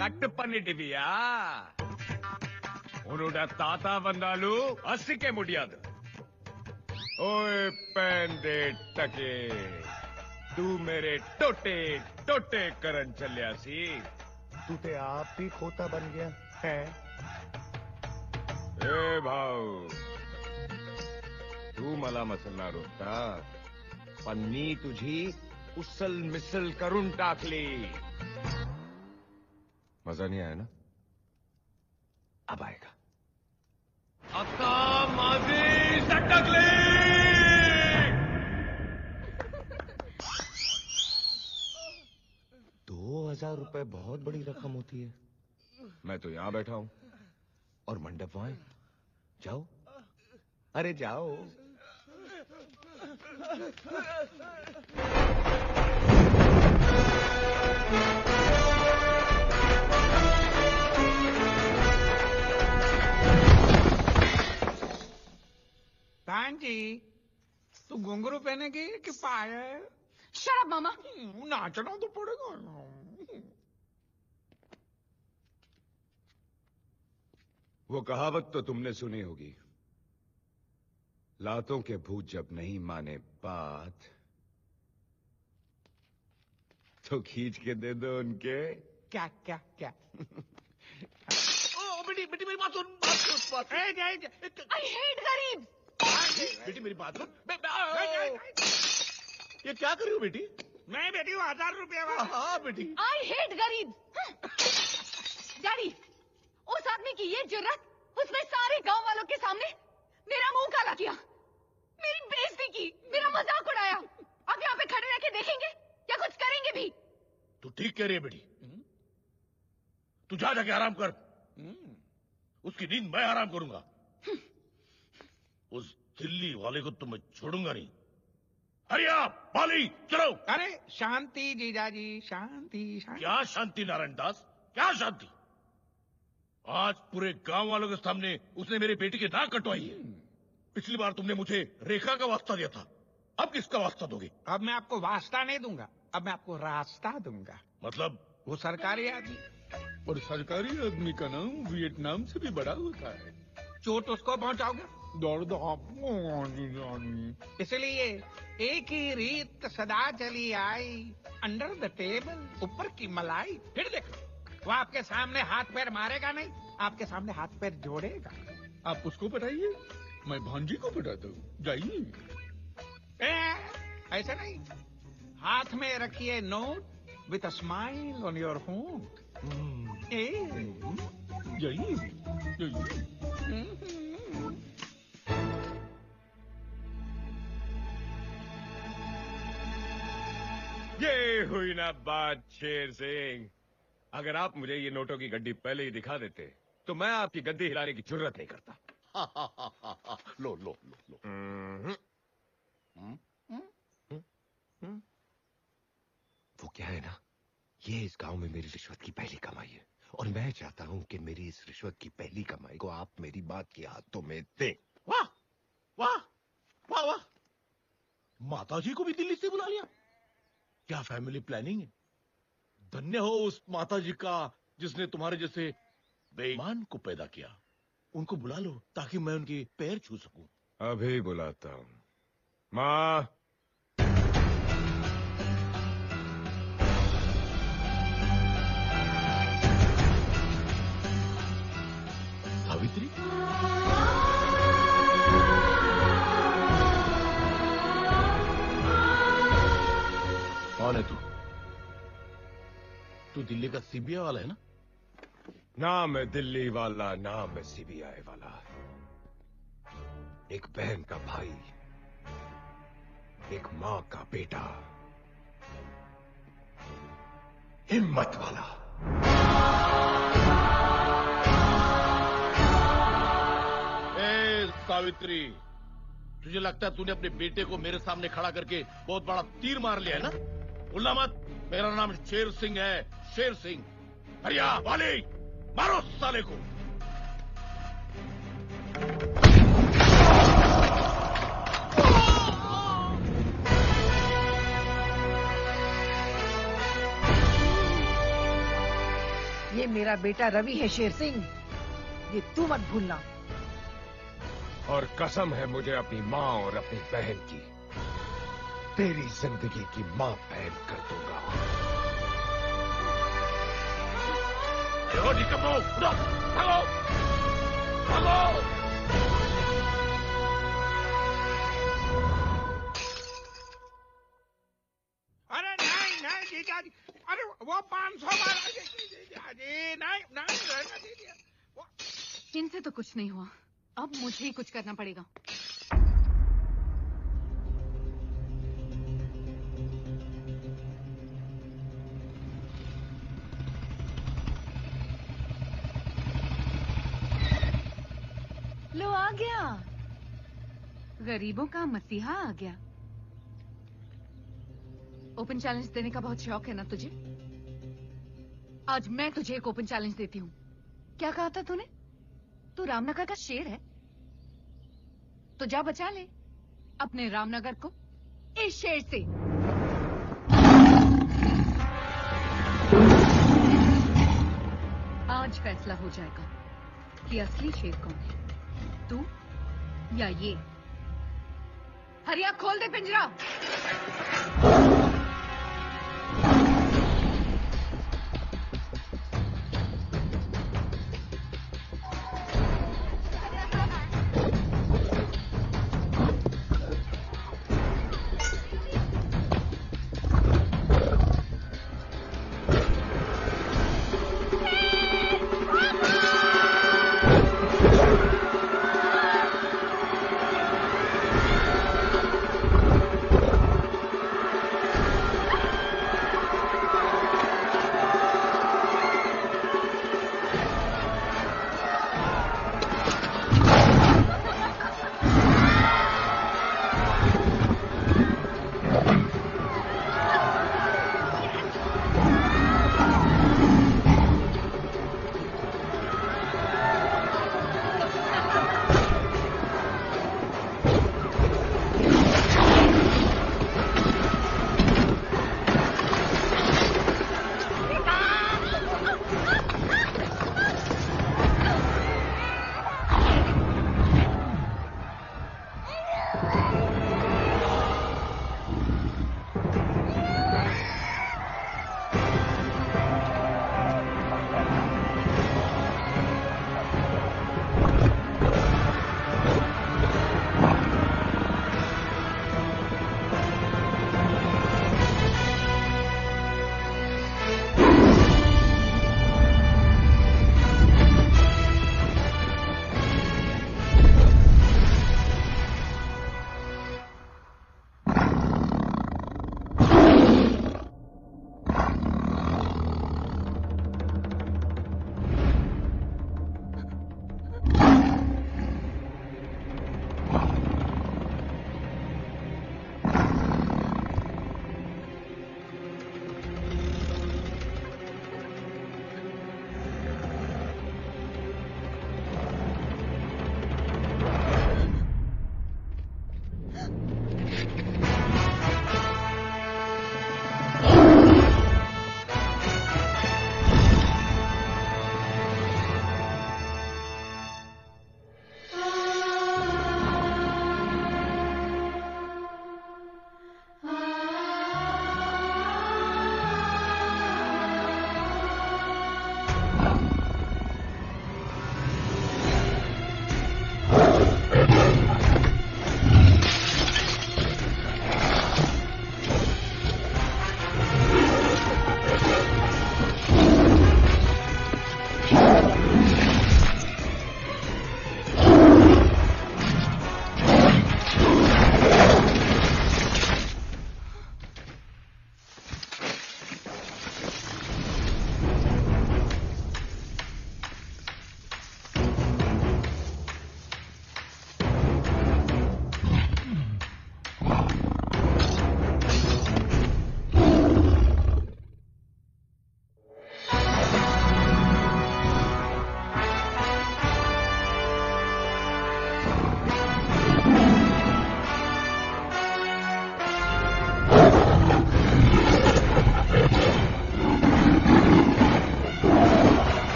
కట్ పన్నిటివియా ఉనుడా తాత బందాలు అస్సికే ముడియాదు ఓయ్ పెండే టకే तू मेरे टोटे टोटे करन चलिया सी तू ते आप भी खोता बन गया है ए भाऊ तू मला मसलना रोखता पन्नी तुझी उसल मिसल करून टाकली मजा नहीं आया ना अब आएगा आता माझी सटकली 2000 रुपए बहुत बड़ी रकम होती है मैं तो यहां बैठा हूं और मंडप वहां जाओ अरे जाओ बहन जी तू घुंघरू पहनेगी कि पायल शराब मामा नाचना तो पड़ेगा ना वो कहावत तो तुमने सुनी होगी लातों के भूत जब नहीं माने बात तो खींच के दे दो उनके क्या क्या क्या ओ बेटी बेटी मेरी बात सुन आई हेट गरीब बेटी मेरी बात सुन ये क्या कर रही हो बेटी मैं बेटी हूँ 1000 रुपया हाँ बेटी आई हेट गरीब डैडी उस आदमी की ये जुर्रत उसने सारे गांव वालों के सामने मेरा मुंह काला किया मेरी बेइज्जती की मेरा मजाक उड़ाया अब यहाँ पे खड़े रह के देखेंगे या कुछ करेंगे भी तू ठीक कह रही है बेटी तू जा जाके आराम कर उसकी नींद मैं आराम करूंगा उस दिल्ली वाले को तो मैं छोड़ूंगा नहीं अरे आप बाली चलो अरे शांति जीजाजी शांति शांति क्या शांति नारायण दास क्या शांति आज पूरे गांव वालों के सामने उसने मेरी बेटी की नाक कटवाई है पिछली बार तुमने मुझे रेखा का वास्ता दिया था अब किसका वास्ता दोगे अब मैं आपको वास्ता नहीं दूंगा अब मैं आपको रास्ता दूंगा मतलब वो सरकारी आदमी और सरकारी आदमी का नाम वियतनाम से भी बड़ा होता है चोट उसको पहुंचाओगे दौड़ दो इसलिए एक ही रीत सदा चली आई अंडर द टेबल ऊपर की मलाई फिर देखो वो आपके सामने हाथ पैर मारेगा नहीं आपके सामने हाथ पैर जोड़ेगा आप उसको पटाइए मैं भांजी को पटाता हूँ जाइए ऐसा नहीं हाथ में रखिए note with a smile on your होंठ जाइए जाइए ये हुई ना बात शेर सिंह अगर आप मुझे ये नोटों की गड्डी पहले ही दिखा देते तो मैं आपकी गद्दी हिलाने की जरूरत नहीं करता लो लो लो लो वो क्या है ना ये इस गांव में मेरी रिश्वत की पहली कमाई है और मैं चाहता हूं कि मेरी इस रिश्वत की पहली कमाई को आप मेरी बात के हाथों में दें वाह वाह वाह वाह माताजी को भी दिल्ली से बुला लिया क्या फैमिली प्लानिंग है धन्य हो उस माताजी का जिसने तुम्हारे जैसे बेईमान को पैदा किया उनको बुला लो ताकि मैं उनके पैर छू सकूं अभी बुलाता हूं माँ सावित्री कौन है तू दिल्ली का सीबीआई वाला है ना ना मैं दिल्ली वाला ना मैं सीबीआई वाला एक बहन का भाई एक मां का बेटा हिम्मत वाला ए सावित्री, तुझे लगता है तूने अपने बेटे को मेरे सामने खड़ा करके बहुत बड़ा तीर मार लिया है ना? भूलना मत, मेरा नाम शेर सिंह है, शेर सिंह। हरिया वाली, मारो साले को। ये मेरा बेटा रवि है शेर सिंह, ये तू मत भूलना। और कसम है मुझे अपनी माँ और अपनी बहन की, तेरी जिंदगी की माँ बहन कर दूंगा। निकम्मो, उठो, भागो, भागो। अरे नहीं जीजाजी, अरे वो 500 मारा जीजाजी, नहीं रहना दीजिए। इनसे तो कुछ नहीं हुआ, अब मुझे ही कुछ करना पड़ेगा। लो आ गया, गरीबों का मसीहा आ गया। ओपन चैलेंज देने का बहुत शौक है ना तुझे? आज मैं तुझे एक ओपन चैलेंज देती हूँ। क्या कहा था तूने? तू रामनगर का शेर है, तो जा बचा ले अपने रामनगर को इस शेर से। आज फैसला हो जाएगा कि असली शेर कौन है, तू या ये। हरिया खोल दे पिंजरा।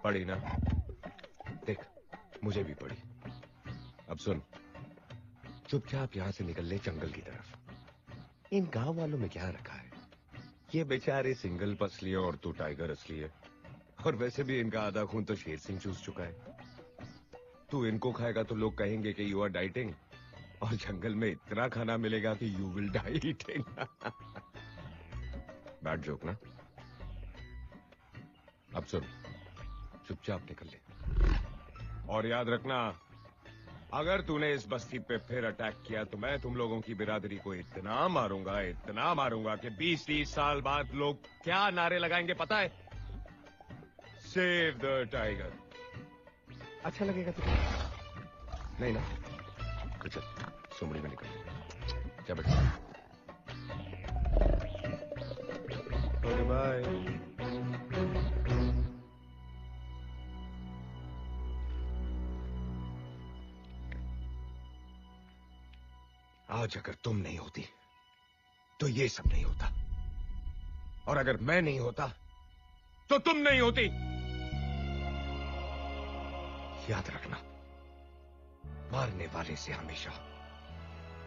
पड़ी ना? देख, मुझे भी पड़ी। अब सुन, चुपचाप यहां से निकल ले जंगल की तरफ। इन गांव वालों में क्या रखा है? ये बेचारे सिंगल पसली है और तू टाइगर असली है। और वैसे भी इनका आधा खून तो शेर सिंह चूस चुका है। तू इनको खाएगा तो लोग कहेंगे कि यू आर डाइटिंग, और जंगल में इतना खाना मिलेगा कि you will die eating. Bad joke ना? अब सुन, चुपचाप निकल ले। और याद रखना, अगर तूने इस बस्ती पे फिर अटैक किया तो मैं तुम लोगों की बिरादरी को इतना मारूंगा कि 20-30 साल बाद लोग क्या नारे लगाएंगे पता है? Save the tiger. अच्छा लगेगा तुझे? नहीं ना? तो चल, सुमड़ी में निकल। जा बेटा। Okay bye. आज अगर तुम नहीं होती तो ये सब नहीं होता, और अगर मैं नहीं होता तो तुम नहीं होती। याद रखना, मारने वाले से हमेशा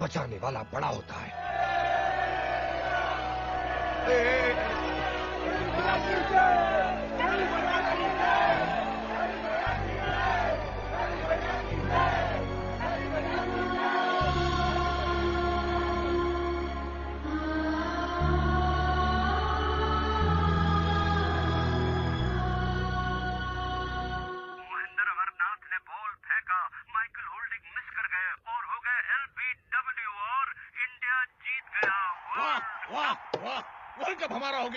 बचाने वाला बड़ा होता है। वर्ल्ड कप हमारा हो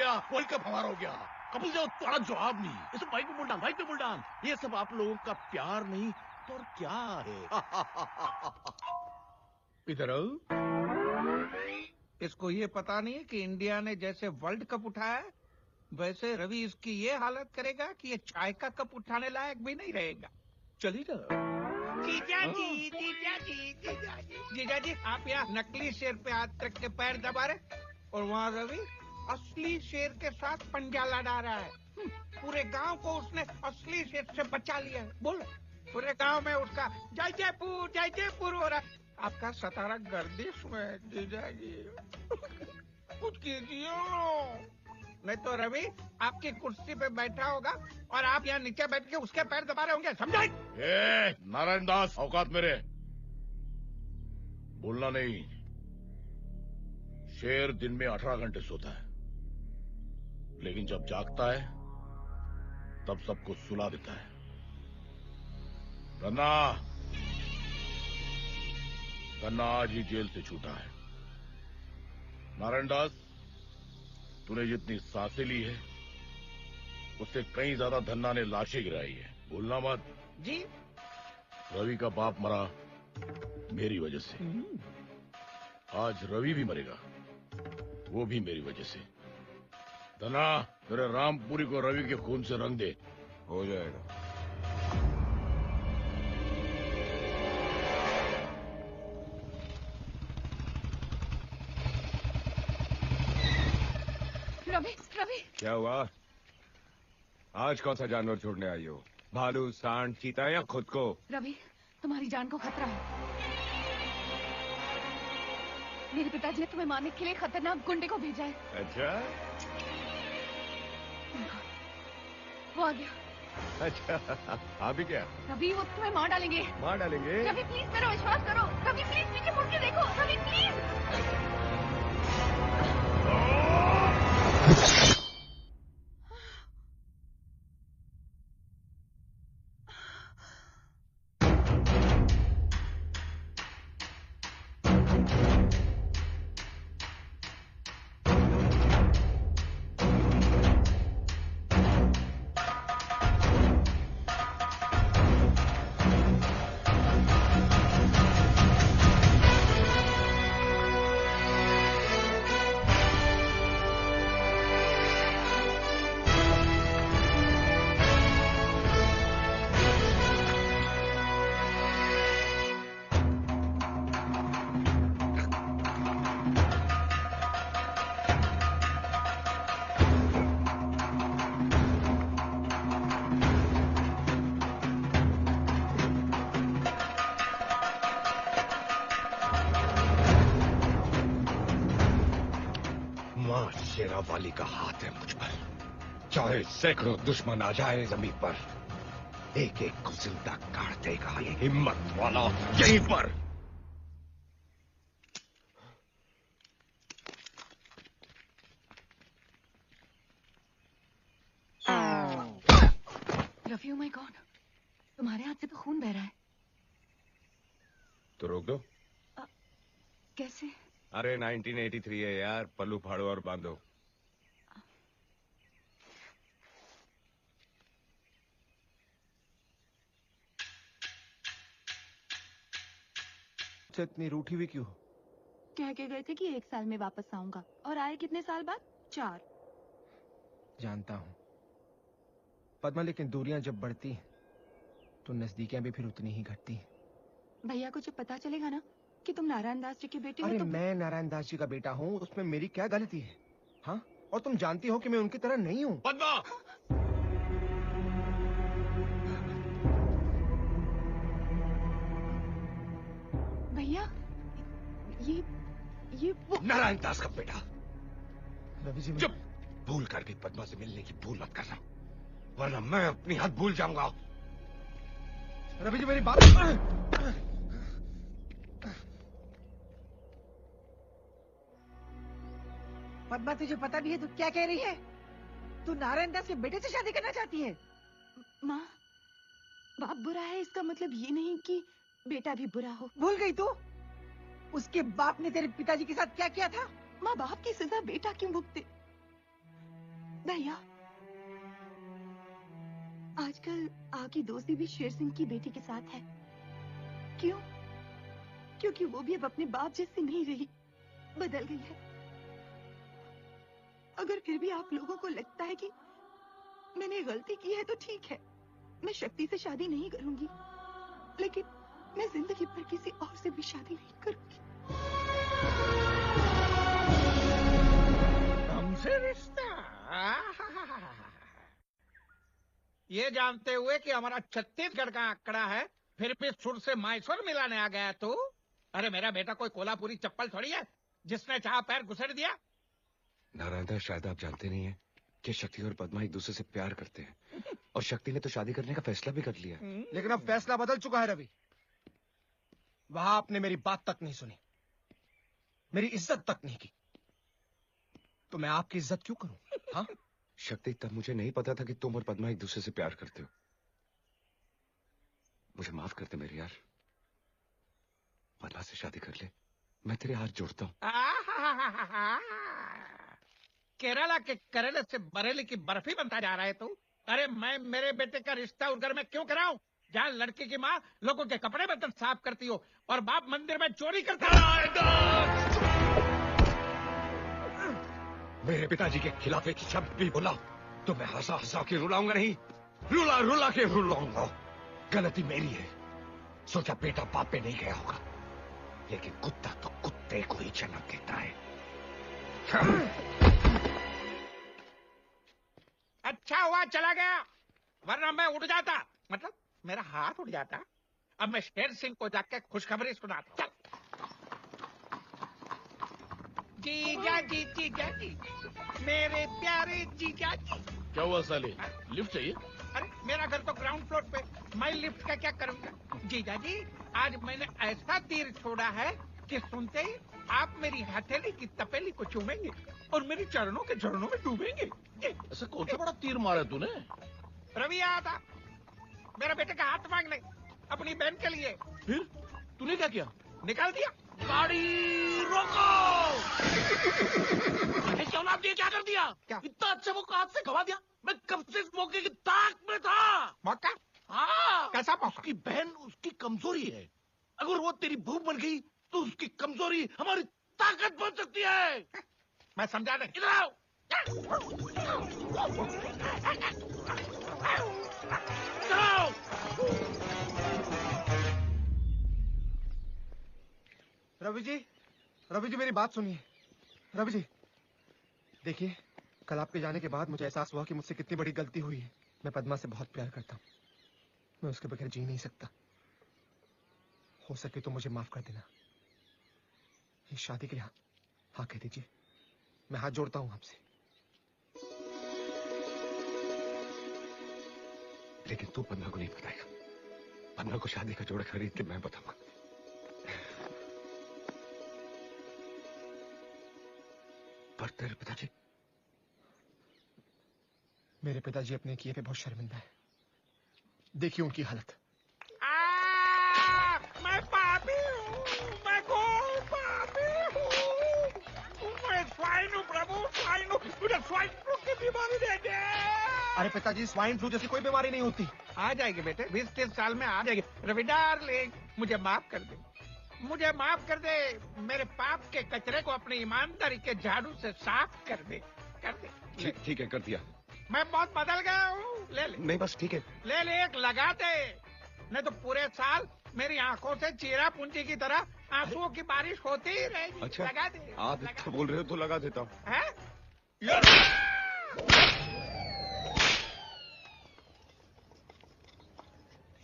गया। कपिल देव थोड़ा जवाब नहीं, ये सब भाई पे बुलडान। ये सब आप लोगों का प्यार नहीं तो और क्या है? इधर आओ। इसको ये पता नहीं है कि इंडिया ने जैसे वर्ल्ड कप उठाया वैसे रवि इसकी ये हालत करेगा कि ये चाय का कप उठाने लायक भी नहीं रहेगा। चलिए जीजाजी आप यहाँ नकली शेर पे हाथ रख के पैर दबा रहे और वहाँ रवि असली शेर के साथ पंजा लड़ा रहा है। पूरे गांव को उसने असली शेर से बचा लिया है। बोलो, पूरे गांव में उसका जय जयपुर हो रहा है। आपका सतारा गर्दिश में जीजाजी। कुछ कीजिए, नहीं तो रवि आपकी कुर्सी पे बैठा होगा और आप यहाँ नीचे बैठ के उसके पैर दबा रहे होंगे, समझे? नारायण दास, औकात मेरे, बोलना नहीं। शेर दिन में 18 घंटे सोता है, लेकिन जब जागता है तब सबको सुला देता है। धन्ना आज ही जेल से छूटा है। नारायण दास, तूने जितनी सांसें ली है उससे कहीं ज्यादा धन्ना ने लाशें गिराई है। भूलना मत जी। रवि का बाप मरा मेरी वजह से, आज रवि भी मरेगा, वो भी मेरी वजह से। धना, तेरे रामपुरी को रवि के खून से रंग दे। हो जाएगा। रवि, क्या हुआ? आज कौन सा जानवर छोड़ने आई हो? भालू, सांड, चीता या खुद को? रवि, तुम्हारी जान को खतरा है। मेरे पिताजी ने तुम्हें मारने के लिए खतरनाक गुंडे को भेजा है। अच्छा, वो आ गया। अच्छा, आप ही क्या? रवि, वो तुम्हें मार डालेंगे। मार डालेंगे? रवि प्लीज मेरा विश्वास करो। रवि प्लीज पीछे मुड़ के देखो। रवि प्लीज। तेरा वाली का हाथ है मुझ पर। चाहे सैकड़ों दुश्मन आ जाए जमीन पर, एक एक को जिंदा काट देगा ये हिम्मत वाला यहीं पर। रफी, ओ माय गॉड, तुम्हारे हाथ से तो खून बह रहा है। तो रोक दो। कैसे? अरे 1983 है यार, पल्लू फाड़ो और बांधो। इतनी रूठी हुई क्यों? कह के गए थे कि 1 साल में वापस आऊंगा, और आए कितने साल बाद? 4। जानता हूँ पद्मा, लेकिन दूरियां जब बढ़ती तो नजदीकियां भी फिर उतनी ही घटती। भैया को जब पता चलेगा ना कि तुम नारायण दास जी के बेटे हो अरे तो मैं नारायण दास जी का बेटा हूँ, उसमें मेरी क्या गलती है? हाँ, और तुम जानती हो कि मैं उनकी तरह नहीं हूँ। पद्मा! भैया, ये वो नारायण दास का बेटा। रवि जी, चुप! भूल कर भी पद्मा से मिलने की भूल मत करना, वरना मैं अपनी हद भूल जाऊंगा। रवि जी, मेरी बात। पद्मा, तुझे पता भी है तू क्या कह रही है? तू नारायण दास के बेटे से शादी करना चाहती है? माँ, बाप बुरा है इसका मतलब ये नहीं कि बेटा भी बुरा हो। भूल गई तू? उसके बाप ने तेरे पिताजी के साथ क्या किया था? माँ, बाप की सजा बेटा क्यों भुगते? भैया, आजकल आपकी दोस्ती भी शेर सिंह की बेटी के साथ है। क्यों? क्योंकि वो भी अब अपने बाप जैसी नहीं रही, बदल गई है। अगर फिर भी आप लोगों को लगता है कि मैंने गलती की है तो ठीक है, मैं शक्ति से शादी नहीं करूंगी, लेकिन मैं जिंदगी भर किसी और से भी शादी नहीं करूंगी। हमसे रिश्ता? ये जानते हुए कि हमारा छत्तीसगढ़ का आंकड़ा है, फिर भी सुर से मैसूर मिलाने आ गया तू? अरे मेरा बेटा कोई कोल्हापुरी चप्पल थोड़ी है जिसने चाह पैर घुसेड़ दिया। नारायण दास, शायद आप जानते नहीं है कि शक्ति और पद्मा एक दूसरे से प्यार करते हैं, और शक्ति ने तो शादी करने का फैसला भी कर लिया। लेकिन अब फैसला बदल चुका है रवि। वहां आपने मेरी बात तक नहीं सुनी, मेरी इज्जत तक नहीं की, तो मैं आपकी इज्जत क्यों करूं? हाँ? शक्ति, तब मुझे नहीं पता था कि तुम और पद्मा एक दूसरे से प्यार करते हो। मुझे माफ कर दे मेरे यार, पद्मा से शादी कर ले, मैं तेरे हाथ जोड़ता हूँ। केरला के करेले से बरेली की बर्फी बनता जा रहा है तू? अरे मैं मेरे बेटे का रिश्ता उस घर में क्यों कराऊं जहाँ लड़की की माँ लोगों के कपड़े बर्तन साफ करती हो और बाप मंदिर में चोरी करता है। मेरे पिताजी के खिलाफ एक शब्द भी बोला तो मैं हंसा हंसा के रुलाऊंगा नहीं, रुला रुला के रुलाऊंगा। गलती मेरी है, सोचा बेटा बाप पे नहीं गया होगा, लेकिन कुत्ता तो कुत्ते को ही जन्म देता है। अच्छा हुआ चला गया, वरना मैं उठ जाता, मतलब मेरा हाथ उठ जाता। अब मैं शेर सिंह को जाके खुशखबरी सुनाता हूं। जीजा जी, जीजा जी, मेरे प्यारे जीजा जी। क्या हुआ साले, लिफ्ट चाहिए? अरे मेरा घर तो ग्राउंड फ्लोर पे, मैं लिफ्ट का क्या करूंगा? जीजा जी, आज मैंने ऐसा तीर छोड़ा है कि सुनते ही आप मेरी हथेली की तपेली को चूमेंगे और मेरी चरणों के झरनों में डूबेंगे। ऐसा कौन सा बड़ा तीर मारा तूने? रवि आया था मेरे बेटे का हाथ मांगने अपनी बहन के लिए। फिर तूने क्या किया? निकाल दिया। गाड़ी रोको! ऐसे औलाद ने क्या कर दिया? क्या? इतना अच्छा मौका हाथ से गवा दिया। मैं कब से इस मौके की ताक में था। मौका? हाँ, कैसा मौका? उसकी बहन उसकी कमजोरी है, अगर वो तेरी बहू बन गई तो उसकी कमजोरी हमारी ताकत बन सकती है। मैं समझा नहीं। इधर आओ। चलो। रवि जी मेरी बात सुनिए। रवि जी, देखिए, कल आपके जाने के बाद मुझे एहसास हुआ कि मुझसे कितनी बड़ी गलती हुई है। मैं पद्मा से बहुत प्यार करता हूँ, मैं उसके बगैर जी नहीं सकता। हो सके तो मुझे माफ कर देना। इस शादी के लिए हाँ कह दीजिए, मैं हाथ जोड़ता हूँ आपसे। लेकिन तू पन्ना को नहीं बताएगा। पन्ना को शादी का जोड़ा खरीद के मैं बताऊंगा। पर तेरे पिताजी? मेरे पिताजी अपने किए पे बहुत शर्मिंदा है। देखिए उनकी हालत। मैं पापी हूँ, मैं घोर पापी हूँ, मैं स्वाइन हूँ प्रभु, स्वाइन हूँ। मुझे स्वाइन फ्लू की बीमारी दे दे। अरे पिताजी, स्वाइन फ्लू जैसी कोई बीमारी नहीं होती। आ जाएगी बेटे, 20-30 साल में आ जाएगी। रवि डार्लिंग, मुझे माफ कर दे, मुझे माफ कर दे। मेरे पाप के कचरे को अपनी ईमानदारी के झाड़ू से साफ कर दे, कर दे। ठीक है, कर दिया। मैं बहुत बदल गया हूँ। ले ले। नहीं बस ठीक है। ले ले, एक लगा दे, नहीं तो पूरे साल मेरी आंखों से चीरा पूंजी की तरह आंसुओं की बारिश होती ही रहेगी। अच्छा, लगा दे। आप इतना बोल रहे हो तो लगा देता हूँ। है?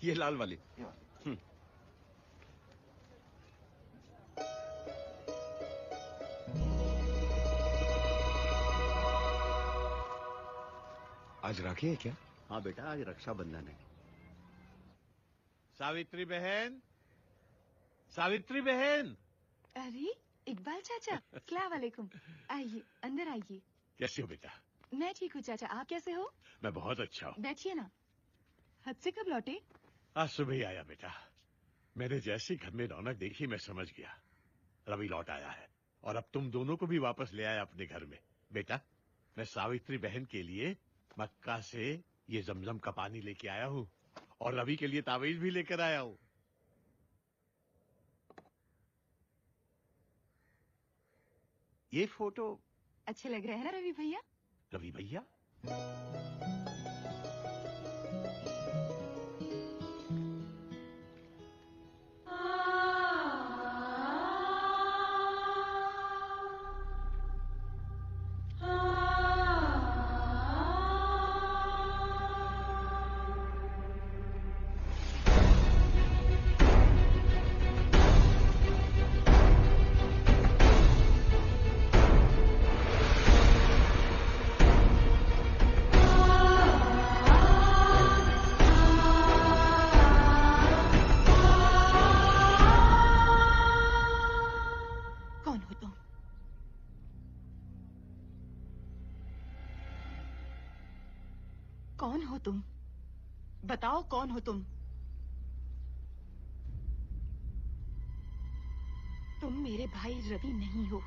ये लाल वाली। आज राखी है क्या? हाँ बेटा, आज रक्षाबंधन है। सावित्री बहन, सावित्री बहन। अरे इकबाल चाचा, अस्सलाम वालेकुम। आइए, अंदर आइए। कैसे हो बेटा? मैं ठीक हूँ चाचा, आप कैसे हो? मैं बहुत अच्छा हूँ। बैठिए ना। हद से कब लौटे? आज सुबह ही आया बेटा। मैंने जैसे घर में रौनक देखी मैं समझ गया रवि लौट आया है, और अब तुम दोनों को भी वापस ले आया अपने घर में। बेटा, मैं सावित्री बहन के लिए मक्का से ये जमजम का पानी लेके आया हूँ, और रवि के लिए तावीज भी लेकर आया हूँ। ये फोटो अच्छे लग रहे हैं ना रवि भैया? रवि भैया? कौन हो तुम? बताओ कौन हो तुम? तुम मेरे भाई रवि नहीं हो।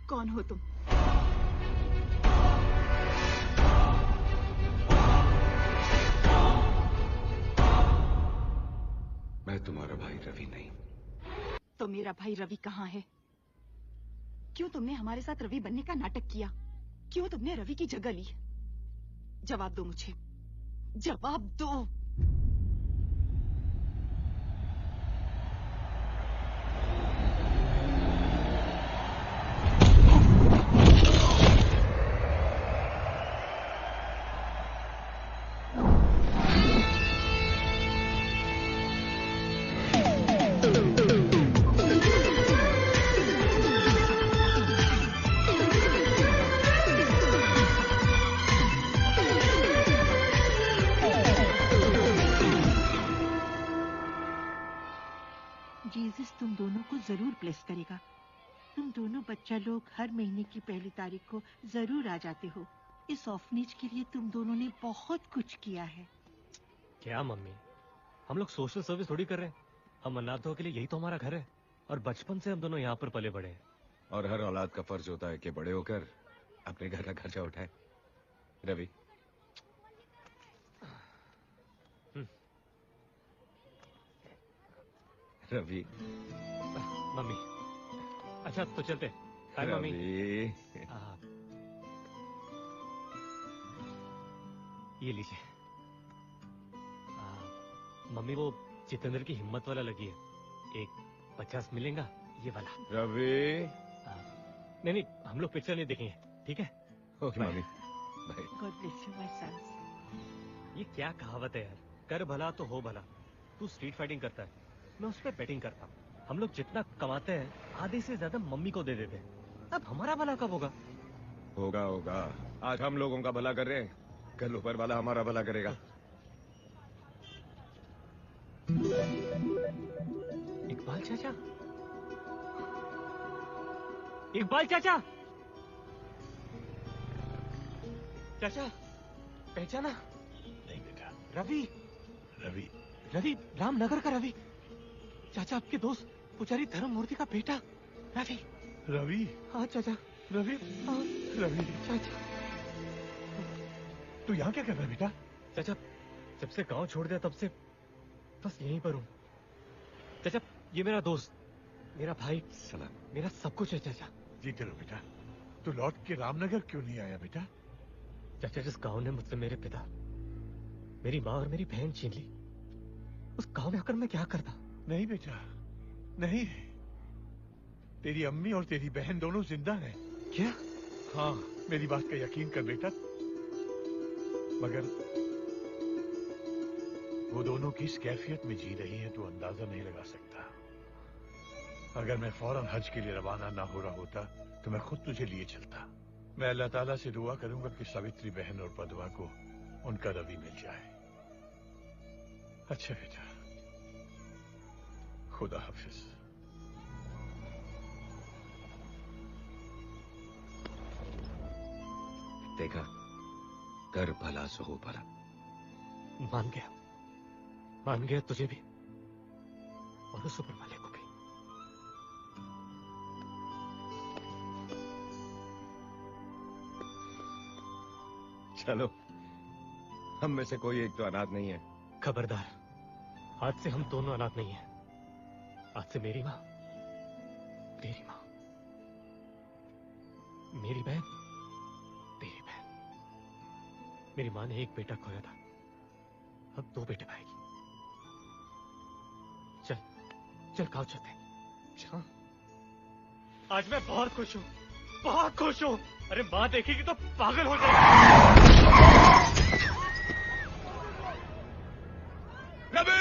कौन हो तुम? मैं तुम्हारा भाई रवि नहीं। तो मेरा भाई रवि कहाँ है? क्यों तुमने हमारे साथ रवि बनने का नाटक किया? क्यों तुमने रवि की जगह ली? जवाब दो मुझे, जवाब दो। जीसस तुम दोनों को जरूर ब्लेस करेगा। तुम दोनों बच्चा लोग हर महीने की पहली तारीख को जरूर आ जाते हो। इस ऑर्फनेज के लिए तुम दोनों ने बहुत कुछ किया है। क्या मम्मी, हम लोग सोशल सर्विस थोड़ी कर रहे हैं। हम अनाथों के लिए यही तो हमारा घर है, और बचपन से हम दोनों यहाँ पर पले बड़े हैं। और हर औलाद का फर्ज होता है कि बड़े होकर अपने घर का खर्चा उठाए। रवि, रवि। मम्मी, अच्छा तो चलते। Bye mummy. ये लीजिए। मम्मी, वो जितेंद्र की हिम्मत वाला लगी है, एक 50 मिलेगा ये वाला। रवि। नहीं, हम लोग पिक्चर नहीं देखेंगे, ठीक है? Okay mummy, bye. God bless you my sons. ये क्या कहावत है यार, कर भला तो हो भला। तू स्ट्रीट फाइटिंग करता है, मैं उस पर बैटिंग करता हूँ। हम लोग जितना कमाते हैं आधे से ज्यादा मम्मी को दे देते हैं। अब हमारा भला कब होगा? होगा। आज हम लोगों का भला कर रहे हैं, कल ऊपर वाला हमारा भला करेगा। इकबाल चाचा, इकबाल चाचा, चाचा पहचाना? नहीं बेटा। रवि, रवि, रवि, रामनगर का रवि। चाचा आपके दोस्त पुजारी धर्ममूर्ति का बेटा रवि। रवि? हाँ चाचा। रवि? हाँ रवि चाचा। तू यहाँ क्या कर रहा है बेटा? चाचा जब से गांव छोड़ दिया तब से बस यहीं पर हूँ। चाचा ये मेरा दोस्त, मेरा भाई, सलाम, मेरा सब कुछ है चाचा। जीते रहो बेटा। तू लौट के रामनगर क्यों नहीं आया बेटा? चाचा जिस गांव ने मुझसे मेरे पिता, मेरी माँ और मेरी बहन छीन ली, उस गांव में आकर मैं क्या करता? नहीं बेटा, नहीं। तेरी अम्मी और तेरी बहन दोनों जिंदा हैं। क्या? हाँ, मेरी बात का यकीन कर बेटा। मगर वो दोनों किस कैफियत में जी रही हैं तू अंदाजा नहीं लगा सकता। अगर मैं फौरन हज के लिए रवाना ना हो रहा होता तो मैं खुद तुझे लिए चलता। मैं अल्लाह ताला से दुआ करूंगा कि सावित्री बहन और पदवा को उनका रवि मिल जाए। अच्छा बेटा, खुदा हाफिज। देखा, कर भला सो हो भला। मान गया तुझे भी और उस ऊपर वाले को भी। चलो, हम में से कोई एक तो अनाथ नहीं है। खबरदार, आज से हम दोनों अनाथ नहीं हैं। आज से मेरी माँ, तेरी माँ, मेरी बहन, तेरी बहन। मेरी माँ ने एक बेटा खोया था, अब 2 बेटे पाएगी। चल चल गाँव चलते हैं। आज मैं बहुत खुश हूँ, बहुत खुश हूँ। अरे माँ देखेगी तो पागल हो जाएगी। रवि!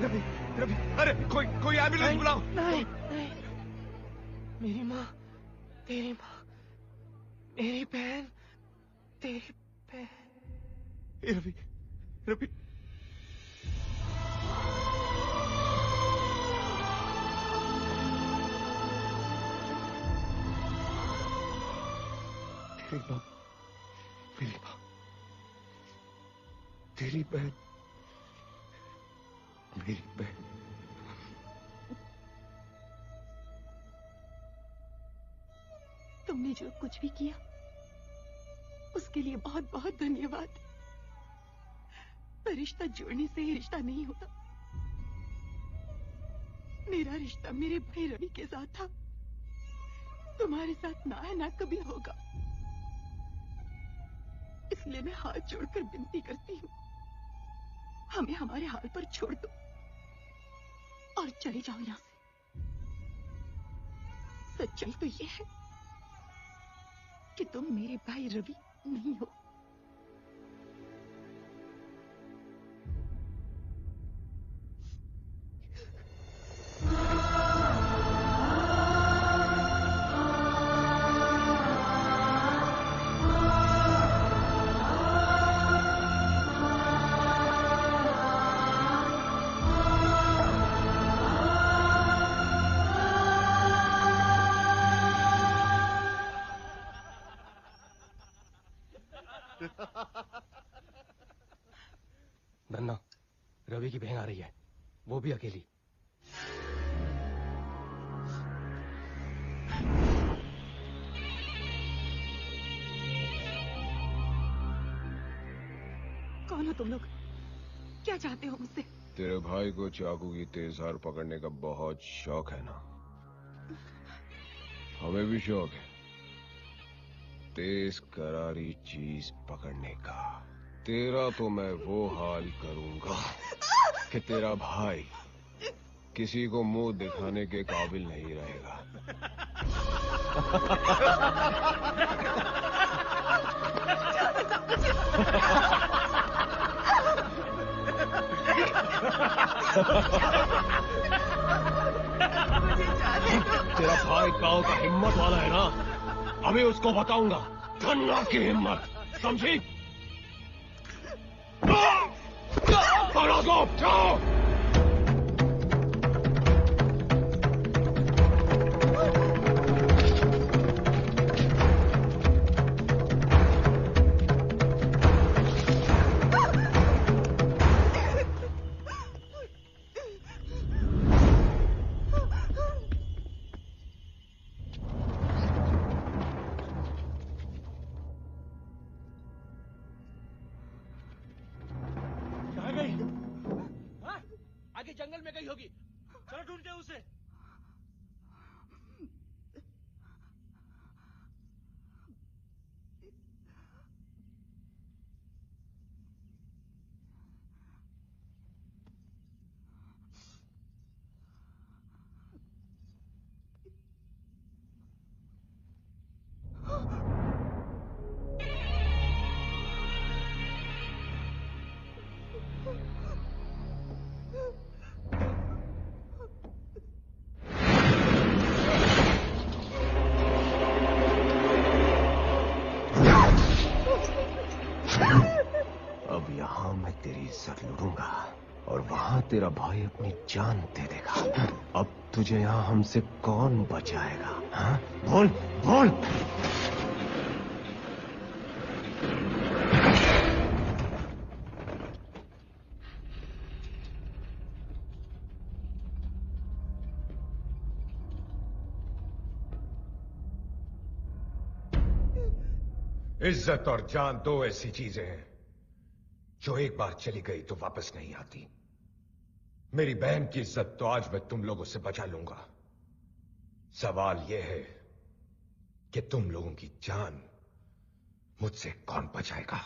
रवि, रवि, अरे कोई एम्बुलेंस बुलाओ। नहीं, नहीं। मेरी माँ, तेरी माँ, मेरी बहन, तेरी बहन। रवि, रवि, तेरी माँ, मेरी माँ, तेरी बहन, मेरी बहन। तुमने जो कुछ भी किया उसके लिए बहुत बहुत धन्यवाद। पर रिश्ता जोड़ने से ही रिश्ता नहीं होता। मेरा रिश्ता मेरे भाई रवि के साथ था, तुम्हारे साथ ना है ना कभी होगा। इसलिए मैं हाथ जोड़कर विनती करती हूँ, हमें हमारे हाल पर छोड़ दो और चले जाओ यहाँ से। सच्चाई तो ये है कि तुम मेरे भाई रवि नहीं हो। नन्ना, रवि की बहन आ रही है, वो भी अकेली। कौन हो तुम लोग? क्या चाहते हो मुझसे? तेरे भाई को चाकू की तेज धार पकड़ने का बहुत शौक है ना? हमें भी शौक है तेज करारी चीज पकड़ने का। तेरा तो मैं वो हाल करूंगा कि तेरा भाई किसी को मुंह दिखाने के काबिल नहीं रहेगा। तेरा भाई गांव का हिम्मत वाला है ना, अभी उसको बताऊंगा धन्ना की हिम्मत। समझी? पकड़ो को, जाओ। जंगल में गई होगी, चलो ढूंढते हैं उसे। लूटूंगा और वहां तेरा भाई अपनी जान दे देगा। अब तुझे यहाँ हमसे कौन बचाएगा? हाँ? बोल बोल। इज्जत और जान दो ऐसी चीजें हैं जो एक बार चली गई तो वापस नहीं आती। मेरी बहन की इज्जत तो आज मैं तुम लोगों से बचा लूंगा। सवाल यह है कि तुम लोगों की जान मुझसे कौन बचाएगा?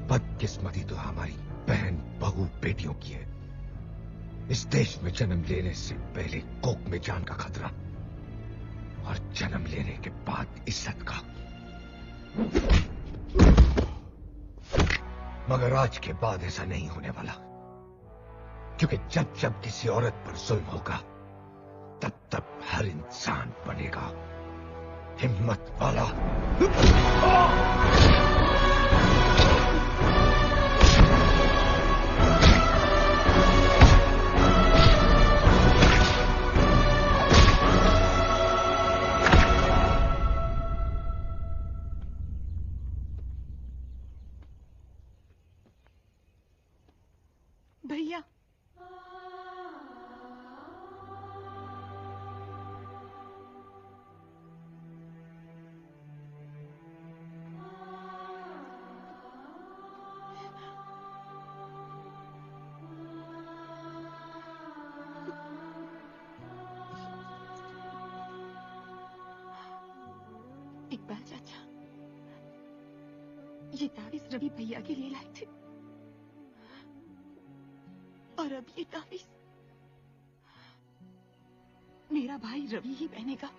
बदकिस्मती तो हमारी बहन बहू बेटियों की है। इस देश में जन्म लेने से पहले कोख में जान का खतरा और जन्म लेने के बाद इज्जत का। मगर आज के बाद ऐसा नहीं होने वाला, क्योंकि जब जब किसी औरत पर जुल्म होगा तब तब हर इंसान बनेगा हिम्मत वाला। भैया, इकबाल चाचा, ये तावीज रवि भैया के लिए लाए थे और अब ये तावीज मेरा भाई रवि ही पहनेगा।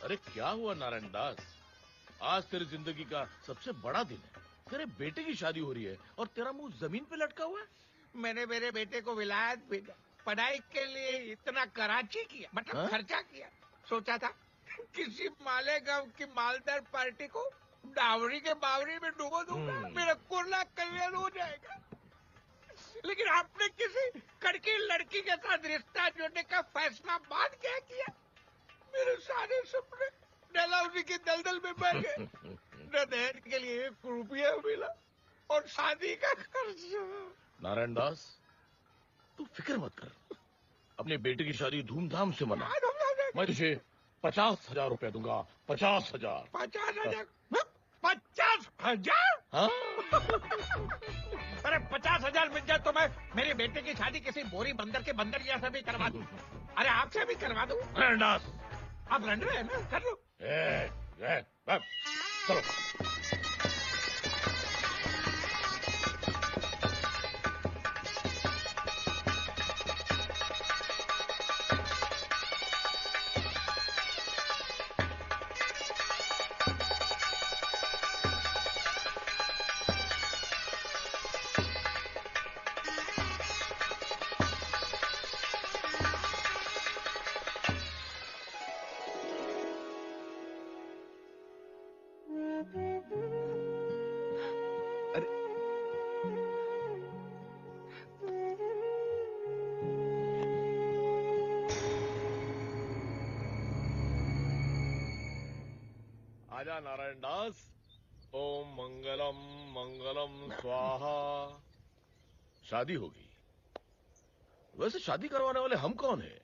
अरे क्या हुआ नारायण दास? आज तेरी जिंदगी का सबसे बड़ा दिन है। तेरे बेटे की शादी हो रही है और तेरा मुंह जमीन पे लटका हुआ है। मैंने मेरे बेटे को विलायत भेजा, पढ़ाई के लिए इतना कराची किया, मतलब खर्चा किया। सोचा था किसी मालेगांव की मालदार पार्टी को डावरी के बावरी में डुबो दूंगा, मेरा कुर्ला कल्याण हो जाएगा। लेकिन आपने किसी कड़की लड़की के साथ रिश्ता जोड़ने का फैसला बाद क्या किया? मेरे सारे सपने डलहौजी की दलदल में बह गए। न दहेज के लिए 1 रुपया मिला और शादी का खर्चा। नारायण दास, तू फिक्र मत कर, अपने बेटे की शादी धूमधाम से मना। मैं तुझे 50,000 रुपया दूंगा। 50,000। 50,000? 50,000? हाँ? अरे 50,000 मिल जाए तो मैं मेरे बेटे की शादी किसी बोरी बंदर के बंदरिया से भी करवा दूं। अरे आपसे भी करवा दूं। नारायण दास, आप रन रहे हैं ना, कर लो। चलो। आजा नारायण दास। ओम मंगलम मंगलम स्वाहा। शादी होगी। वैसे शादी करवाने वाले हम कौन है?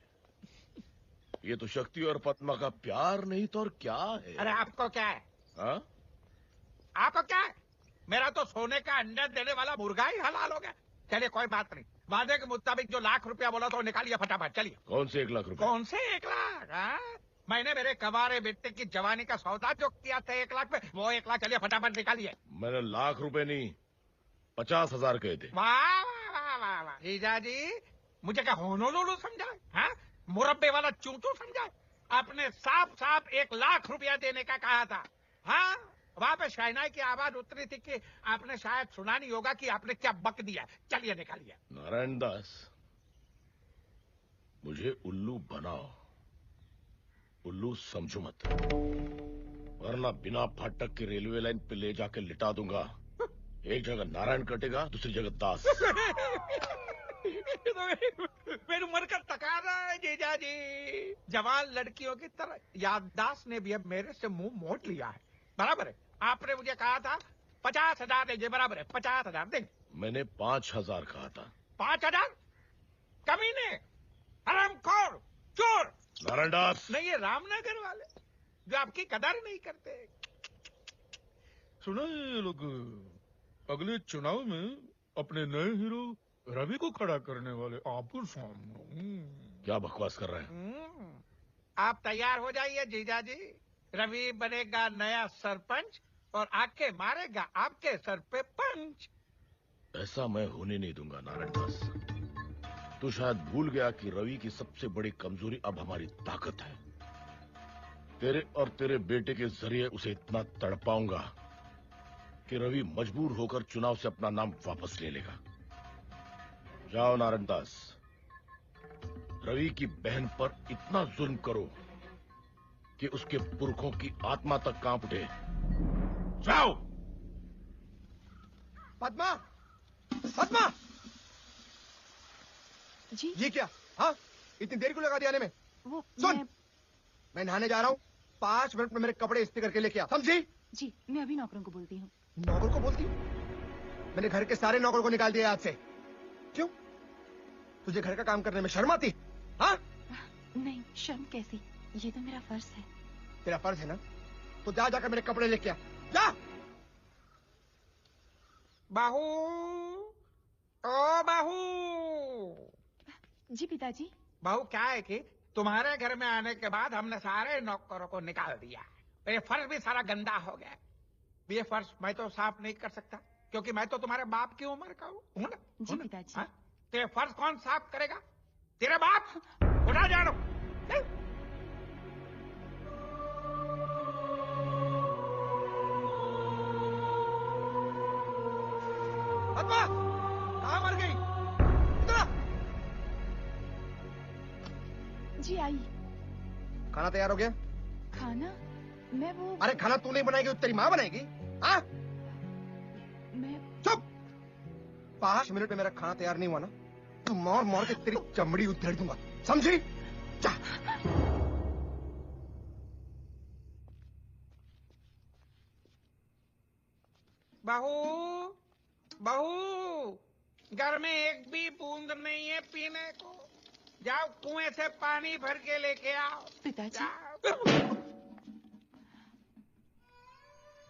ये तो शक्ति और पद्मा का प्यार नहीं तो और क्या है? अरे आपको क्या है? हाँ? आपको क्या है? मेरा तो सोने का अंडा देने वाला मुर्गा ही हलाल हो गया। चलिए कोई बात नहीं, वादे के मुताबिक जो 1,00,000 रुपया बोला तो निकालिए फटाफट। चलिए। कौन से 1,00,000 रुपया? कौन से 1,00,000? हाँ? मैंने मेरे कवारे बेटे की जवानी का सौदा जो किया था 1,00,000 पे, वो 1,00,000 चलिए फटाफट निकालिए। मैंने 1,00,000 रुपए नहीं 50,000 कहे थे। वाह वाह वाह वाह जीजा जी, मुझे क्या होनोलुलु समझा? हाँ? मुरब्बे वाला चूचू समझा? आपने साफ साफ 1,00,000 रुपया देने का कहा था। हाँ? वहां पे शहनाई की आवाज उतरी थी कि आपने शायद सुना नहीं होगा कि आपने क्या बक दिया। चलिए निकालिए। नारायण दास, मुझे उल्लू बनाओ, उल्लू समझो मत, वरना बिना फाटक के रेलवे लाइन पे ले जाके लिटा दूंगा। एक जगह नारायण कटेगा, दूसरी जगह दास। मेरी उम्र का तकाजा है जीजा जी। जवान लड़कियों की तरह याददाश्त ने भी अब मेरे से मुंह मोड़ लिया है। बराबर है, आपने मुझे कहा था 50,000 देंगे, बराबर है 50,000 देंगे। मैंने 5,000 कहा था। 5,000? कमीने, हरामखोर, चोर। नारायण दास। नहीं, ये रामनगर वाले जो आपकी कदर नहीं करते। सुना ये लोग अगले चुनाव में अपने नए हीरो रवि को खड़ा करने वाले आपको सामने। क्या बकवास कर रहे हैं? आप तैयार हो जाइए जीजा जी, रवि बनेगा नया सरपंच और आके मारेगा आपके सर पे पंच। ऐसा मैं होने नहीं दूंगा नारायण दास। तू शायद भूल गया कि रवि की सबसे बड़ी कमजोरी अब हमारी ताकत है। तेरे और तेरे बेटे के जरिए उसे इतना तड़पाऊंगा कि रवि मजबूर होकर चुनाव से अपना नाम वापस ले लेगा। जाओ नारायण दास, रवि की बहन पर इतना जुल्म करो कि उसके पुरखों की आत्मा तक कांप उठे। जाओ। पद्मा, पद्मा जी। ये क्या? हाँ, इतनी देर क्यों लगा दी आने में? सुन, मैं नहाने जा रहा हूँ, 5 मिनट में मेरे कपड़े इस्त्री करके लेके आ, समझी? जी, मैं अभी नौकरों को बोलती हूँ। नौकर को बोलती? मैंने घर के सारे नौकर को निकाल दिया आज से। क्यों? तुझे घर का काम करने में शर्म आती? हाँ? नहीं, शर्म कैसी, ये तो मेरा फर्ज है। तेरा फर्ज है ना? तो जा जाकर मेरे कपड़े लेके आ, जा। बाहू, ओ बाहू। जी पिताजी। बाहू, क्या है कि तुम्हारे घर में आने के बाद हमने सारे नौकरों को निकाल दिया, ये फर्श भी सारा गंदा हो गया। ये फर्श मैं तो साफ नहीं कर सकता क्योंकि मैं तो तुम्हारे बाप की उम्र का हूँ ना। जी पिताजी। तेरे फर्श कौन साफ करेगा? तेरे बाप। उठा जानो। जी आई। खाना तैयार हो गया? खाना? मैं वो... अरे खाना तू नहीं बनाएगी तो तेरी माँ बनाएगी? हाँ? मैं... चुप! 5 मिनट में मेरा खाना तैयार नहीं हुआ ना, तू मार मार के तेरी चमड़ी उधेड़ दूंगा, समझी? जा। बहू, बहू, घर में एक भी बूंद नहीं है पीने को। जाओ कुएं से पानी भर के लेके आओ। पिताजी,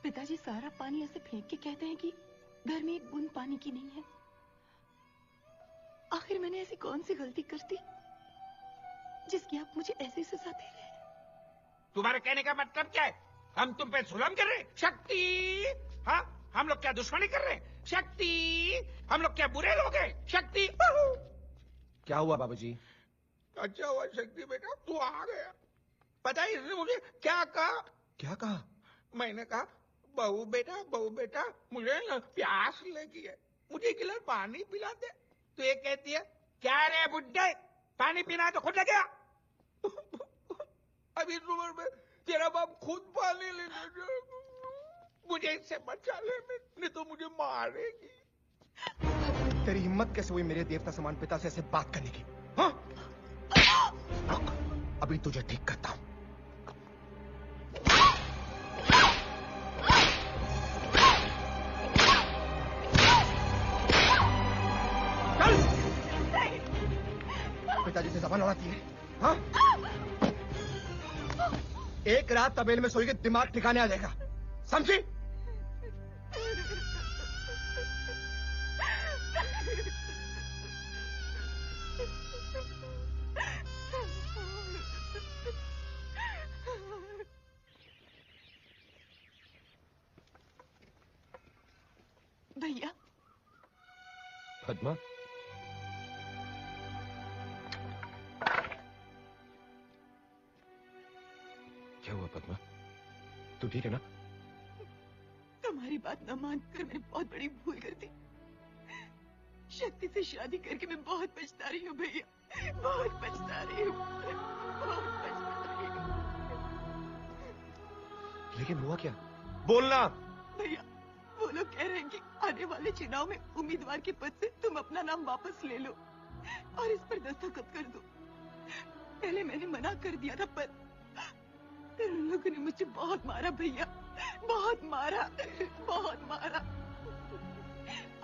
पिताजी सारा पानी ऐसे फेंक के कहते हैं कि घर में एक बूंद पानी की नहीं है। आखिर मैंने ऐसी कौन सी गलती कर दी जिसकी आप मुझे ऐसी सजा दे रहे हैं? तुम्हारे कहने का मतलब क्या है? हम तुम पे जुल्म कर रहे हैं? शक्ति, हाँ, हम लोग क्या दुश्मनी कर रहे हैं? शक्ति, हम लोग क्या बुरे लोग हैं? शक्ति, क्या हुआ बाबूजी? अच्छा हुआ शक्ति बेटा तू आ गया। पता है इसने मुझे क्या कहा? क्या कहा? मैंने कहा बहू बेटा मुझे ना प्यास लगी है, मुझे एक गिलास पानी पिला दे। तो ये कहती है क्या रे बुड्ढे, पानी पीना है तो खुद लगे। अभी इस उम्र में तेरा बाप खुद पानी लेने जाएगा। मुझे इससे बचा ले, नहीं तो मुझे मारेगी। तेरी हिम्मत कैसे हुई मेरे देवता समान पिता से ऐसे बात करने की? हाँ? अभी तुझे ठीक करता हूं। पिताजी से जबान लड़ाती है, हाँ? एक रात तबेले में सोएगी, दिमाग ठिकाने आ जाएगा, समझी? भैया। पद्मा, क्या हुआ पद्मा? तू ठीक है ना? तुम्हारी बात न मानकर मैंने बहुत बड़ी भूल कर दी। शक्ति से शादी करके मैं बहुत पछता रही हूँ भैया, बहुत पछता रही हूँ, बहुत पछता रही हूँ। लेकिन हुआ क्या? बोलना। भैया वो लोग कह रहे हैं कि आने वाले चुनाव में उम्मीदवार के पद से तुम अपना नाम वापस ले लो और इस पर दस्तखत कर दो। पहले मैंने मना कर दिया था पर फिर उन लोगों ने मुझे बहुत मारा भैया, बहुत मारा, बहुत मारा।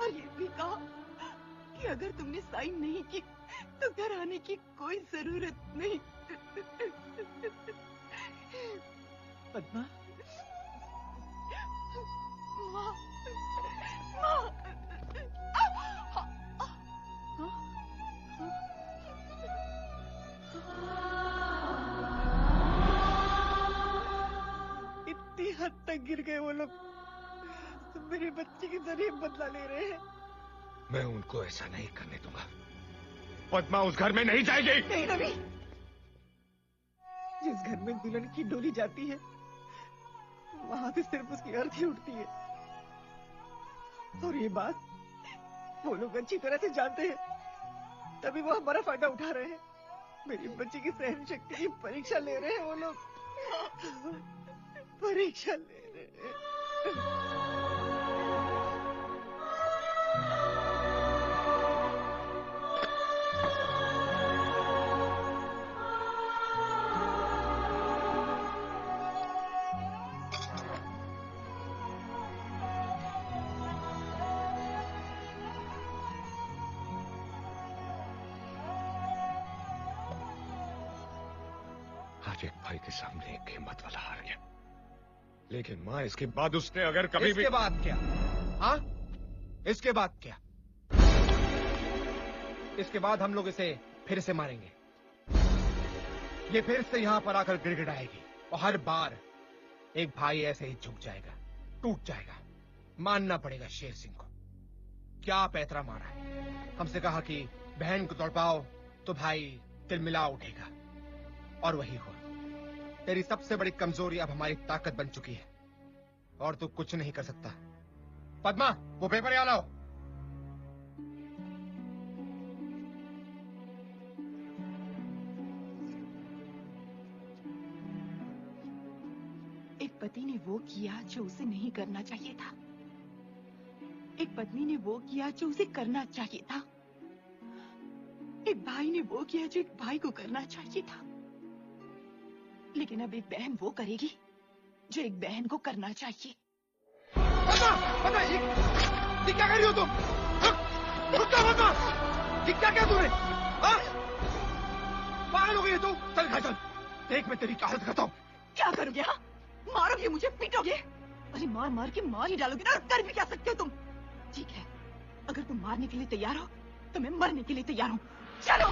और ये भी कहा कि अगर तुमने साइन नहीं की तो घर आने की कोई जरूरत नहीं। पद्मा, माँ, माँ, इतनी हद तक गिर गए वो लोग, तो मेरे बच्चे के जरिए बदला ले रहे हैं। मैं उनको ऐसा नहीं करने दूंगा। पद्मा उस घर में नहीं जाएगी। नहीं रवि, जिस घर में दुल्हन की डोली जाती है वहां से सिर्फ उसकी अर्थी उठती है। और ये बात वो लोग अच्छी तरह से जानते हैं, तभी वो हमारा फायदा उठा रहे हैं। मेरी बच्ची की सहन शक्ति की परीक्षा ले रहे हैं वो लोग, परीक्षा ले रहे हैं। आज एक भाई के सामने एक हिम्मत वाला हार गया, लेकिन माँ इसके बाद उसने अगर कभी भी... इसके बाद क्या? हाँ? इसके बाद क्या? इसके बाद हम लोग इसे फिर से मारेंगे। ये फिर से यहाँ पर आकर गिड़गिड़ाएगी और हर बार एक भाई ऐसे ही झुक जाएगा, टूट जाएगा। मानना पड़ेगा शेर सिंह को। क्या पैतरा मारा है। हमसे कहा कि बहन को तड़पाओ तो भाई तिलमिला उठेगा, और वही हुआ। तेरी सबसे बड़ी कमजोरी अब हमारी ताकत बन चुकी है और तू कुछ नहीं कर सकता। पद्मा, वो पेपर यहाँ लाओ। पति ने वो किया जो उसे नहीं करना चाहिए था। एक पत्नी ने वो किया जो उसे करना चाहिए था। एक भाई ने वो किया जो एक भाई को करना चाहिए था। लेकिन अब एक बहन वो करेगी जो एक बहन को करना चाहिए। ये क्या कर रही हो तुम? ये क्या क्या तूने? पागल हो गई तू? चल घर चल, देख मैं तेरी क्या हालत करता हूँ। क्या करोगे? हाँ, मारोगे मुझे, पीटोगे? अरे मार मार के मार ही डालोगे ना, कर भी क्या सकते हो तुम? ठीक है, अगर तुम मारने के लिए तैयार हो तो मैं मरने के लिए तैयार हूँ। चलो।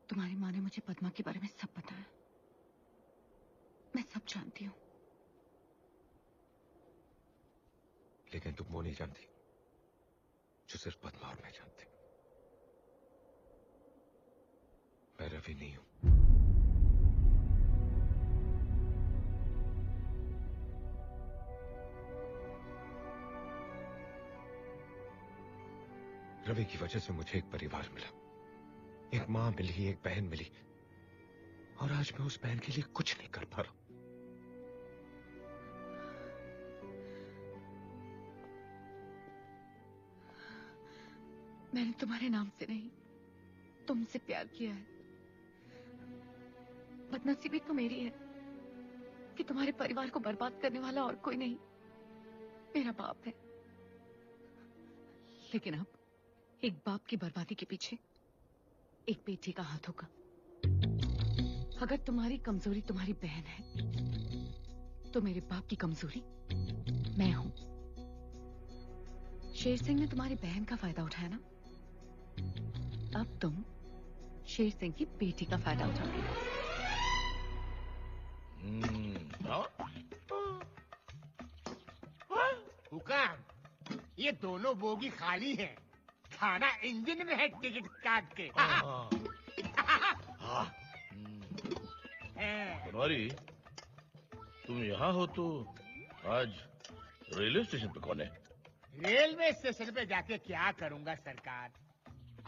तुम्हारी माँ ने मुझे पद्मा के बारे में सब बताया। मैं सब जानती हूँ। लेकिन तुम वो नहीं जानती जो सिर्फ पद्मा और मैं जानते। मैं रवि नहीं हूं। रवि की वजह से मुझे एक परिवार मिला, एक मां मिली, एक बहन मिली, और आज मैं उस बहन के लिए कुछ नहीं कर पा रहा। मैंने तुम्हारे नाम से नहीं, तुमसे प्यार किया है। बदनसीबी तो मेरी है कि तुम्हारे परिवार को बर्बाद करने वाला और कोई नहीं, मेरा बाप है। लेकिन अब एक बाप की बर्बादी के पीछे एक बेटी का हाथ होगा। अगर तुम्हारी कमजोरी तुम्हारी बहन है तो मेरे बाप की कमजोरी मैं हूं। शेर सिंह ने तुम्हारी बहन का फायदा उठाया ना, अब तुम शेर सिंह की बेटी का फायदा उठाओगे। हुक्म, ये दोनों बोगी खाली हैं। खाना इंजन में है, टिकट काट के। बनवारी, तुम यहाँ हो तो आज रेलवे स्टेशन पे कौन है? रेलवे स्टेशन पे जाके क्या करूंगा सरकार?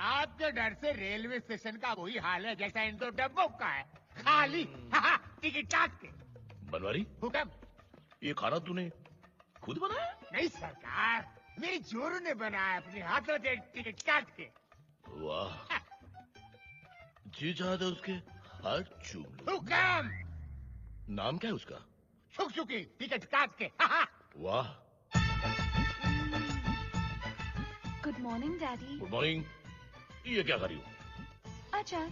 आपके डर से रेलवे स्टेशन का वही हाल है जैसा इन दो डब्बों का है, खाली। टिकट काट के। बनवारी, हुक्म, ये खाना तूने खुद बनाया? नहीं सरकार, मेरी जोरू ने बनाया अपने हाथों से, टिकट काट के। वाह, जी चाहता उसके हाथ चूम लो। हुक्म। नाम क्या है उसका? शुक-शुकी, टिकट काट के। वाह। Good morning daddy. Good morning. ये क्या कर रही हो? अचार।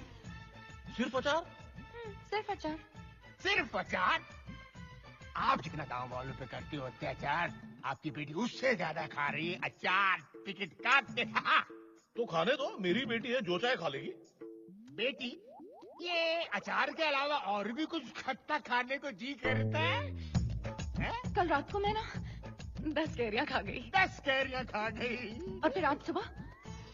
सिर्फ अचार? सिर्फ अचार। सिर्फ अचार? आप जितना गांव वालों पे करती हो अत्याचार, आपकी बेटी उससे ज्यादा खा रही है अचार। टिकट काट के। तो खाने दो, मेरी बेटी है, जो चाहे खा लेगी। बेटी, ये अचार के अलावा और भी कुछ खट्टा खाने को जी करता है? कल रात को मैं ना 10 कैरियां खा गई। 10 कैरियां खा गई? और फिर आज सुबह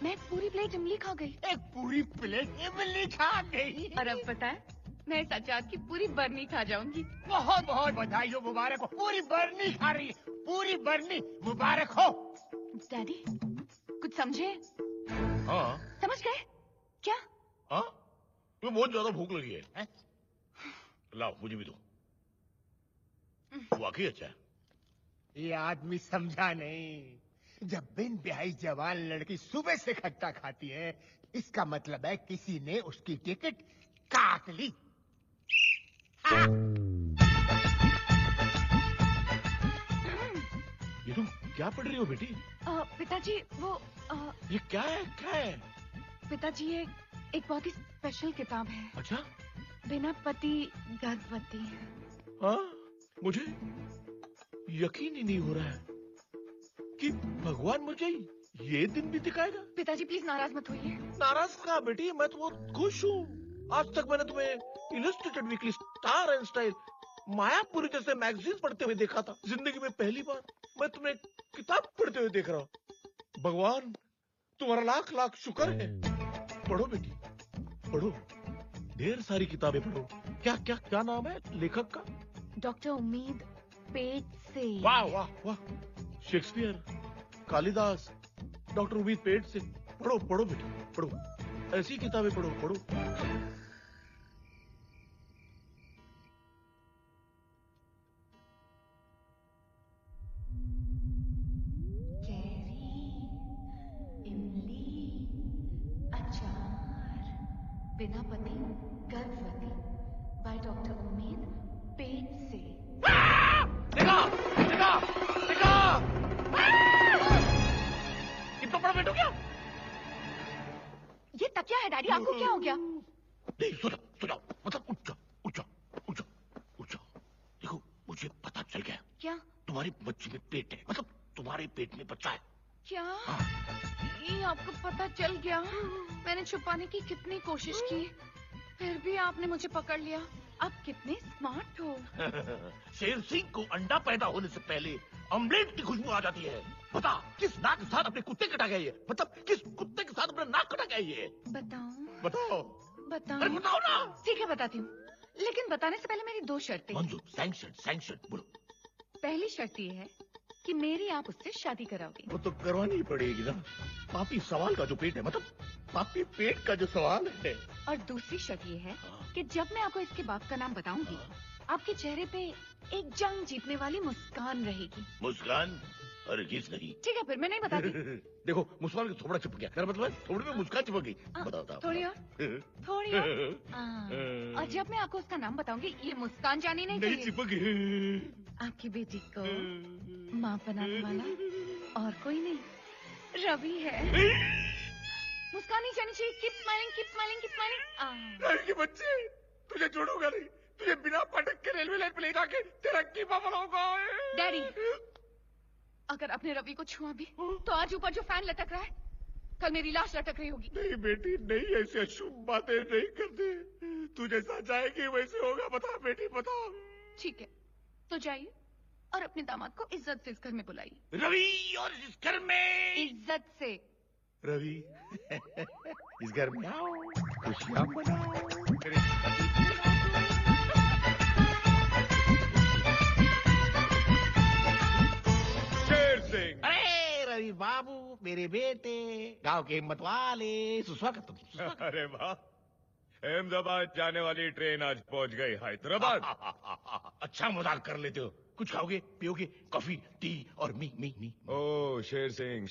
मैं एक पूरी प्लेट इमली खा गई। एक पूरी प्लेट इमली खा गई? और अब पता है, मैं इस अचार की पूरी बरनी खा जाऊंगी। बहुत बहुत बधाई हो, मुबारक हो। पूरी बरनी खा रही है, पूरी बरनी, मुबारक हो। डैडी, कुछ समझे? हाँ। समझ गए? क्या? हाँ, तुम्हें बहुत ज्यादा भूख लगी है? लाओ, मुझे भी दो। वाकई अच्छा है। ये आदमी समझा नहीं। जब बिन ब्याही जवान लड़की सुबह से खट्टा खाती है, इसका मतलब है किसी ने उसकी टिकट काट ली। ये तुम क्या पढ़ रही हो बेटी? पिताजी, वो ये क्या है? क्या है? पिताजी, ये एक बहुत ही स्पेशल किताब है। अच्छा? बिना पति गर्भवती। हाँ, मुझे यकीन ही नहीं हो रहा है कि भगवान मुझे ये दिन भी दिखाएगा। पिताजी प्लीज नाराज मत होइए। नाराज कहाँ बेटी, मैं तो बहुत खुश हूँ। आज तक मैंने तुम्हें illustrated weekly, star and style, Mayapuri जैसे मैगजीन पढ़ते हुए देखा था। जिंदगी में पहली बार मैं तुम्हें किताब पढ़ते हुए देख रहा हूँ। भगवान तुम्हारा लाख लाख शुक्र है। पढ़ो बेटी, पढ़ो, ढेर सारी किताबें पढ़ो, क्या नाम है लेखक का? डॉक्टर उम्मीद पेट से। वाह वाह वाह, शेक्सपियर, कालिदास, डॉक्टर उम्मीद पेट से। पढ़ो पढ़ो बेटा पढ़ो, ऐसी किताबें पढ़ो पढ़ो। बिना पति गर्भवती बाय डॉक्टर उम्मीद पेट से। देखा देखा देखा, कितना बड़ा पेट हो गया। ये तकिया है डैडी, आपको क्या हो गया? नहीं सो जाओ, मतलब उठ जाओ। देखो मुझे पता चल गया। क्या? तुम्हारी बच्ची में पेट है, मतलब तुम्हारे पेट में बच्चा है। क्या? ये आपको पता चल गया? मैंने छुपाने की कितनी कोशिश की, फिर भी आपने मुझे पकड़ लिया। आप कितने स्मार्ट हो। शेर सिंह को अंडा पैदा होने से पहले ऑमलेट की खुशबू आ जाती है। बता किस नाक के साथ अपने कुत्ते कटा गया ये, मतलब किस कुत्ते के साथ अपना नाक कटा गया ये? बताओ। अरे बताओ ना। ठीक है बताती हूँ, लेकिन बताने से पहले मेरी 2 शर्तें। मंजूर, सैंक्शन बोलो। पहली शर्त ये है कि मेरी आप उससे शादी कराओगे। वो तो करवानी ही पड़ेगी ना, पापी सवाल का जो पेट है, मतलब पापी पेट का जो सवाल है। और दूसरी शर्त ये है कि जब मैं आपको इसके बाप का नाम बताऊंगी, आपके चेहरे पे एक जंग जीतने वाली मुस्कान रहेगी। मुस्कान? अरे किस नहीं। ठीक है फिर मैं नहीं बताती। देखो मुस्कान का थोड़ा चिपक गया, मेरा मतलब थोड़ी में मुस्कान चिपक गई। बताओ। थोड़ी और जब मैं आपको उसका नाम बताऊंगी, ये मुस्कान जानी नहीं चिपक। आपकी बेटी को माँ बनाने वाला और कोई नहीं, रवि है। मुस्कान नहीं जानी चाहिए। Keep smiling, keep smiling, keep smiling. Ravi की बच्ची, तुझे छोड़ूंगा नहीं, तुझे बिना पटक के रेलवे लाइन पे ले जाके तेरा कीमा बनाऊंगा। डैडी, अगर अपने रवि को छुआ भी तो आज ऊपर जो फैन लटक रहा है, कल मेरी लाश लटक रही होगी। नहीं बेटी नहीं, ऐसे अशुभ बातें नहीं करते। तू जैसा चाहेगी वैसे होगा। बता बेटी बता। ठीक है तो जाइए और अपने दामाद को इज्जत से इस घर में बुलाइए। रवि, और इस घर में इज्जत से। रवि इस घर में आओ, खुशियां मनाओ। शेर सिंह। अरे रवि बाबू, मेरे बेटे, गांव के हिम्मत वाले, सुस्वागत। अरे वाह, अहमदाबाद जाने वाली ट्रेन आज पहुंच गई हैदराबाद। अच्छा मजाक कर लेते हो। कुछ खाओगे पियोगे? कॉफी, टी और मी। ओ शेर सिंह,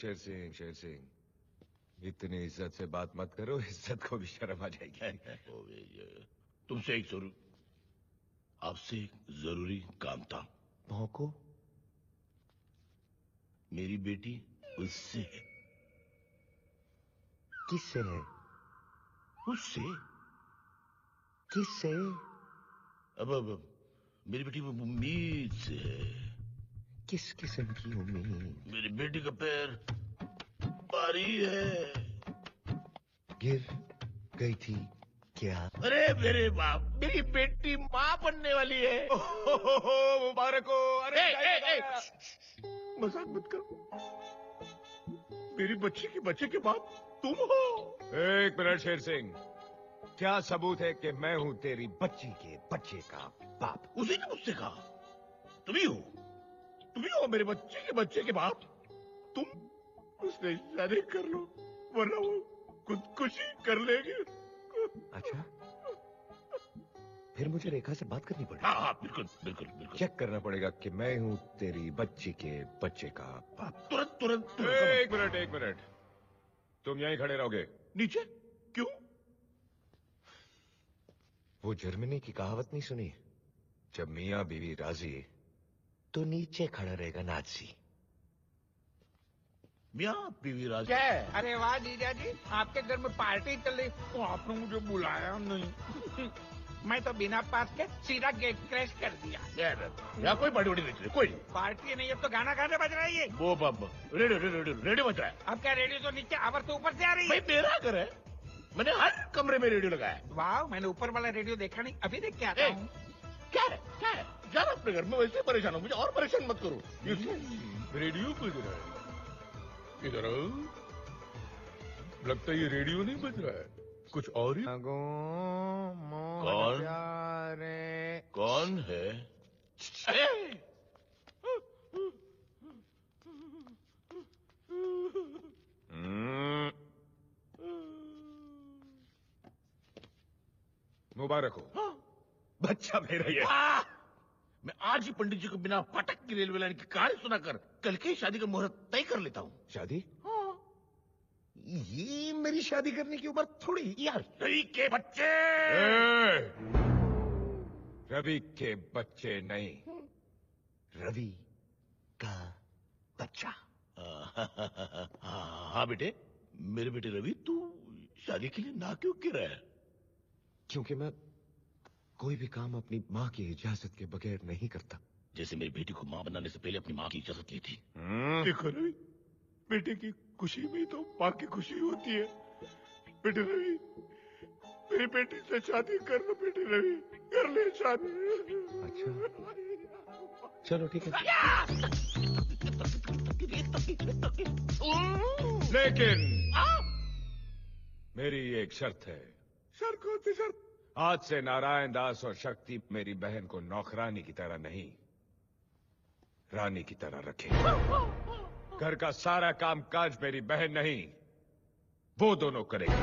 इतनी इज्जत से बात मत करो, इज्जत को भी शर्म आ जाएगी। तुमसे आपसे एक जरूरी काम था। भौंको। मेरी बेटी उससे है। किससे है? उससे। किससे? अब मेरी बेटी उम्मीद से है। किस किस्म की उम्मीद? मेरी बेटी का पैर भारी है। गिर गई थी क्या? अरे मेरे बाप, मेरी बेटी माँ बनने वाली है। मुबारक हो। अरे मजाक मत करो। मेरी बच्ची के बच्चे के बाप तुम हो। एक मिनट शेर सिंह, क्या सबूत है कि मैं हूं तेरी बच्ची के बच्चे का बाप? उसी ने मुझसे कहा तुम ही हो मेरे बच्चे के बाप। तुम उसने शादी कर लो, वरना वो खुदकुशी कर लेगी। अच्छा, फिर मुझे रेखा से बात करनी पड़ेगी। हाँ बिल्कुल। चेक करना पड़ेगा कि मैं हूं तेरी बच्ची के बच्चे का बाप। तुरंत। एक मिनट, तुम यहीं खड़े रहोगे। नीचे? क्यों? वो जर्मनी की कहावत नहीं सुनी? जब मियाँ बीवी राजी तो नीचे खड़ा रहेगा नाजी। मियाँ बीवी राजी? क्या? अरे वाह जीजा जी, आपके घर में पार्टी चल रही तो आपने मुझे बुलाया नहीं। मैं तो बिना पास के सीधा गेट क्रैश कर दिया। यहाँ कोई बड़ी नहीं, कोई पार्टी नहीं। अब तो गाना बज रहा है ये। वो रेडियो बज रहा है। अब क्या रेडियो तो नीचे आवर तो ऊपर से आ रही है? भाई मेरा घर है, मैंने हर कमरे में रेडियो लगाया। वाह, मैंने ऊपर वाला रेडियो देखा नहीं, अभी देख के आता हूँ। क्या है यार, अपने घर में वैसे परेशान हो, मुझे और परेशान मत करो। रेडियो बज रहा है? इधर लगता है ये रेडियो नहीं बज रहा है, कुछ और ही? कौन? कौन है? मुबारक हो। बच्चा मेरा ये। मैं आज ही पंडित जी को बिना फाटक की रेलवे लाइन की कहानी सुनाकर कल की शादी का मुहूर्त तय कर लेता हूँ। शादी? ये मेरी शादी करने की उम्र थोड़ी यार। रवि के बच्चे। रवि के बच्चे नहीं, रवि का बच्चा। हाँ बेटे, मेरे बेटे रवि, तू शादी के लिए ना क्यों कह रहा है? क्योंकि मैं कोई भी काम अपनी माँ की इजाजत के बगैर नहीं करता। जैसे मेरी बेटी को माँ बनाने से पहले अपनी माँ की इजाजत ली थी। देखो रवि, बेटे की खुशी में तो माँ की खुशी होती है। बेटे रवि, मेरी बेटी से शादी कर लो। बेटे रवि, कर ले शादी। अच्छा, चलो ठीक है। लेकिन मेरी एक शर्त है। शर्त कौन सी शर्त? आज से नारायण दास और शक्ति मेरी बहन को नौकरानी की तरह नहीं, रानी की तरह रखे। घर का सारा काम काज मेरी बहन नहीं, वो दोनों करेगी,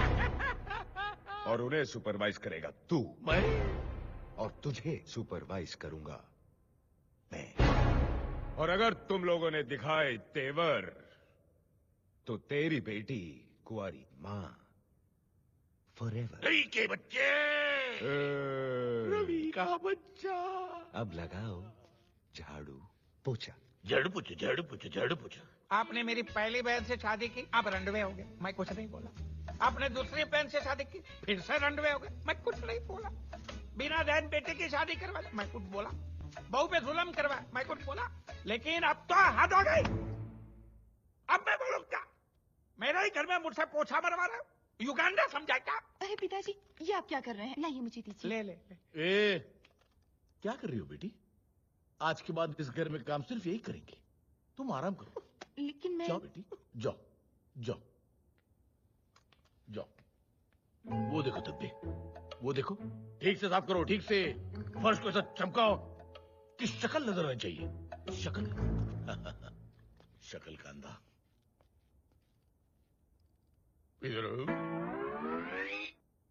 और उन्हें सुपरवाइज करेगा तू। मैं? और तुझे सुपरवाइज करूंगा मैं। और अगर तुम लोगों ने दिखाए तेवर, तो तेरी बेटी कुंवारी मां फॉरएवर। रवि के बच्चे। रवि का बच्चा। अब लगाओ झाड़ू पोछा। झाड़ू पोछा, झाड़ू पोछा, झाड़ू पोछा। आपने मेरी पहली बहन से शादी की, आप रंडवे हो गए, मैं कुछ नहीं बोला। आपने दूसरी बहन से शादी की, फिर से रंडवे हो गए, मैं कुछ नहीं बोला। बिना बहन बेटे की शादी करवा ली, मैं कुछ बोला। बहू पे जुल्म करवाया, मैं कुछ बोला। लेकिन अब तो हद हो गई। अब मैं बोलूं क्या? मेरे ही घर में मुझसे पोछा मरवा रहे हो? युगांडा समझा क्या? अरे पिताजी, ये आप क्या कर रहे हैं? लाइए मुझे दीजिए। ले ले। ए, क्या कर रही हो बेटी? आज के बाद इस घर में काम सिर्फ यही करेंगे। तुम आराम करो। लेकिन मैं... जाओ बेटी, जाओ जाओ जाओ। वो देखो धब्बे, वो देखो। ठीक से साफ करो, ठीक से। फर्श को ऐसा चमकाओ कि शक्ल नजर आनी चाहिए। शक्ल। शक्ल का अंधा। इधर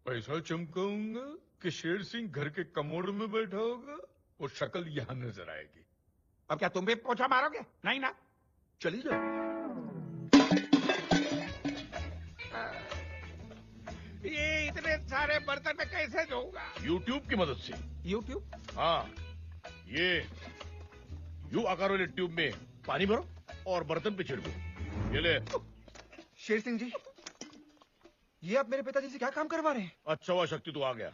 पैसा चमकाऊंगा कि शेर सिंह घर के कमोड में बैठा होगा और शक्ल यहां नजर आएगी। अब क्या तुम भी पोछा मारोगे? नहीं ना? चली जाओ। ये इतने सारे बर्तन में कैसे धोऊंगा? YouTube की मदद से। YouTube? हाँ, ये यू आकार वाले ट्यूब में पानी भरो और बर्तन पे छिड़को। ये ले। शेर सिंह जी, ये आप मेरे पिताजी से क्या काम करवा रहे हैं? अच्छा हुआ शक्ति तू आ गया।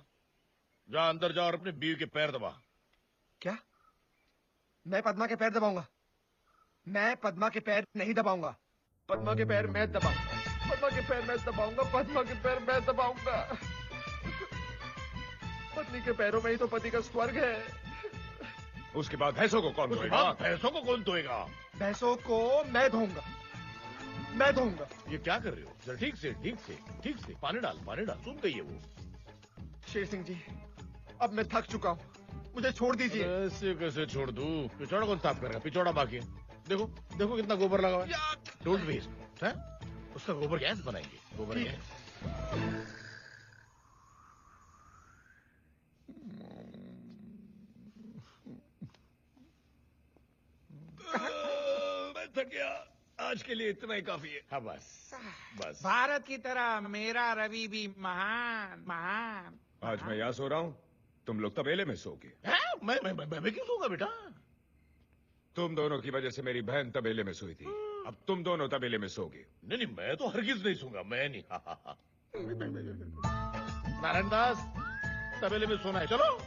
जा अंदर जा और अपने बीवी के पैर दबा। क्या? मैं पद्मा के पैर दबाऊंगा? मैं पद्मा के पैर नहीं दबाऊंगा। पद्मा के पैर मैं दबाऊंगा। पद्मा के पैर मैं दबाऊंगा। पद्मा के पैर मैं दबाऊंगा। पत्नी के पैरों में ही तो पति का स्वर्ग है। उसके बाद भैंसों को कौन धोएगा? भैंसों को कौन धोएगा? भैंसों को मैं धोऊंगा। मैं धोऊंगा। ये क्या कर रहे हो? जरा ठीक से, ठीक से, ठीक से। पानी डाल, पानी डाल। सुन गई है वो। शेर सिंह जी, अब मैं थक चुका हूँ, मुझे छोड़ दीजिए। ऐसे कैसे छोड़ दूं? पिछौड़ा कौन साफ करेगा? पिछौड़ा बाकी है। देखो, देखो कितना गोबर लगा हुआ है। Don't waste. है? उसका गोबर गैस बनाएंगे। गोबर गैस। मैं थक गया। आज के लिए इतना ही काफी है। हाँ बस, बस। भारत की तरह मेरा रवि भी महान महान। आज मैं यहाँ सो रहा हूँ, तुम लोग तबेले में सोगे। मैं क्यों सोऊंगा बेटा? तुम दोनों की वजह से मेरी बहन तबेले में सोई थी, अब तुम दोनों तबेले में सोगे। नहीं, मैं तो हरगिज नहीं सोऊंगा। मैं नहीं। नारायण दास, तबेले में सोना है। चलो।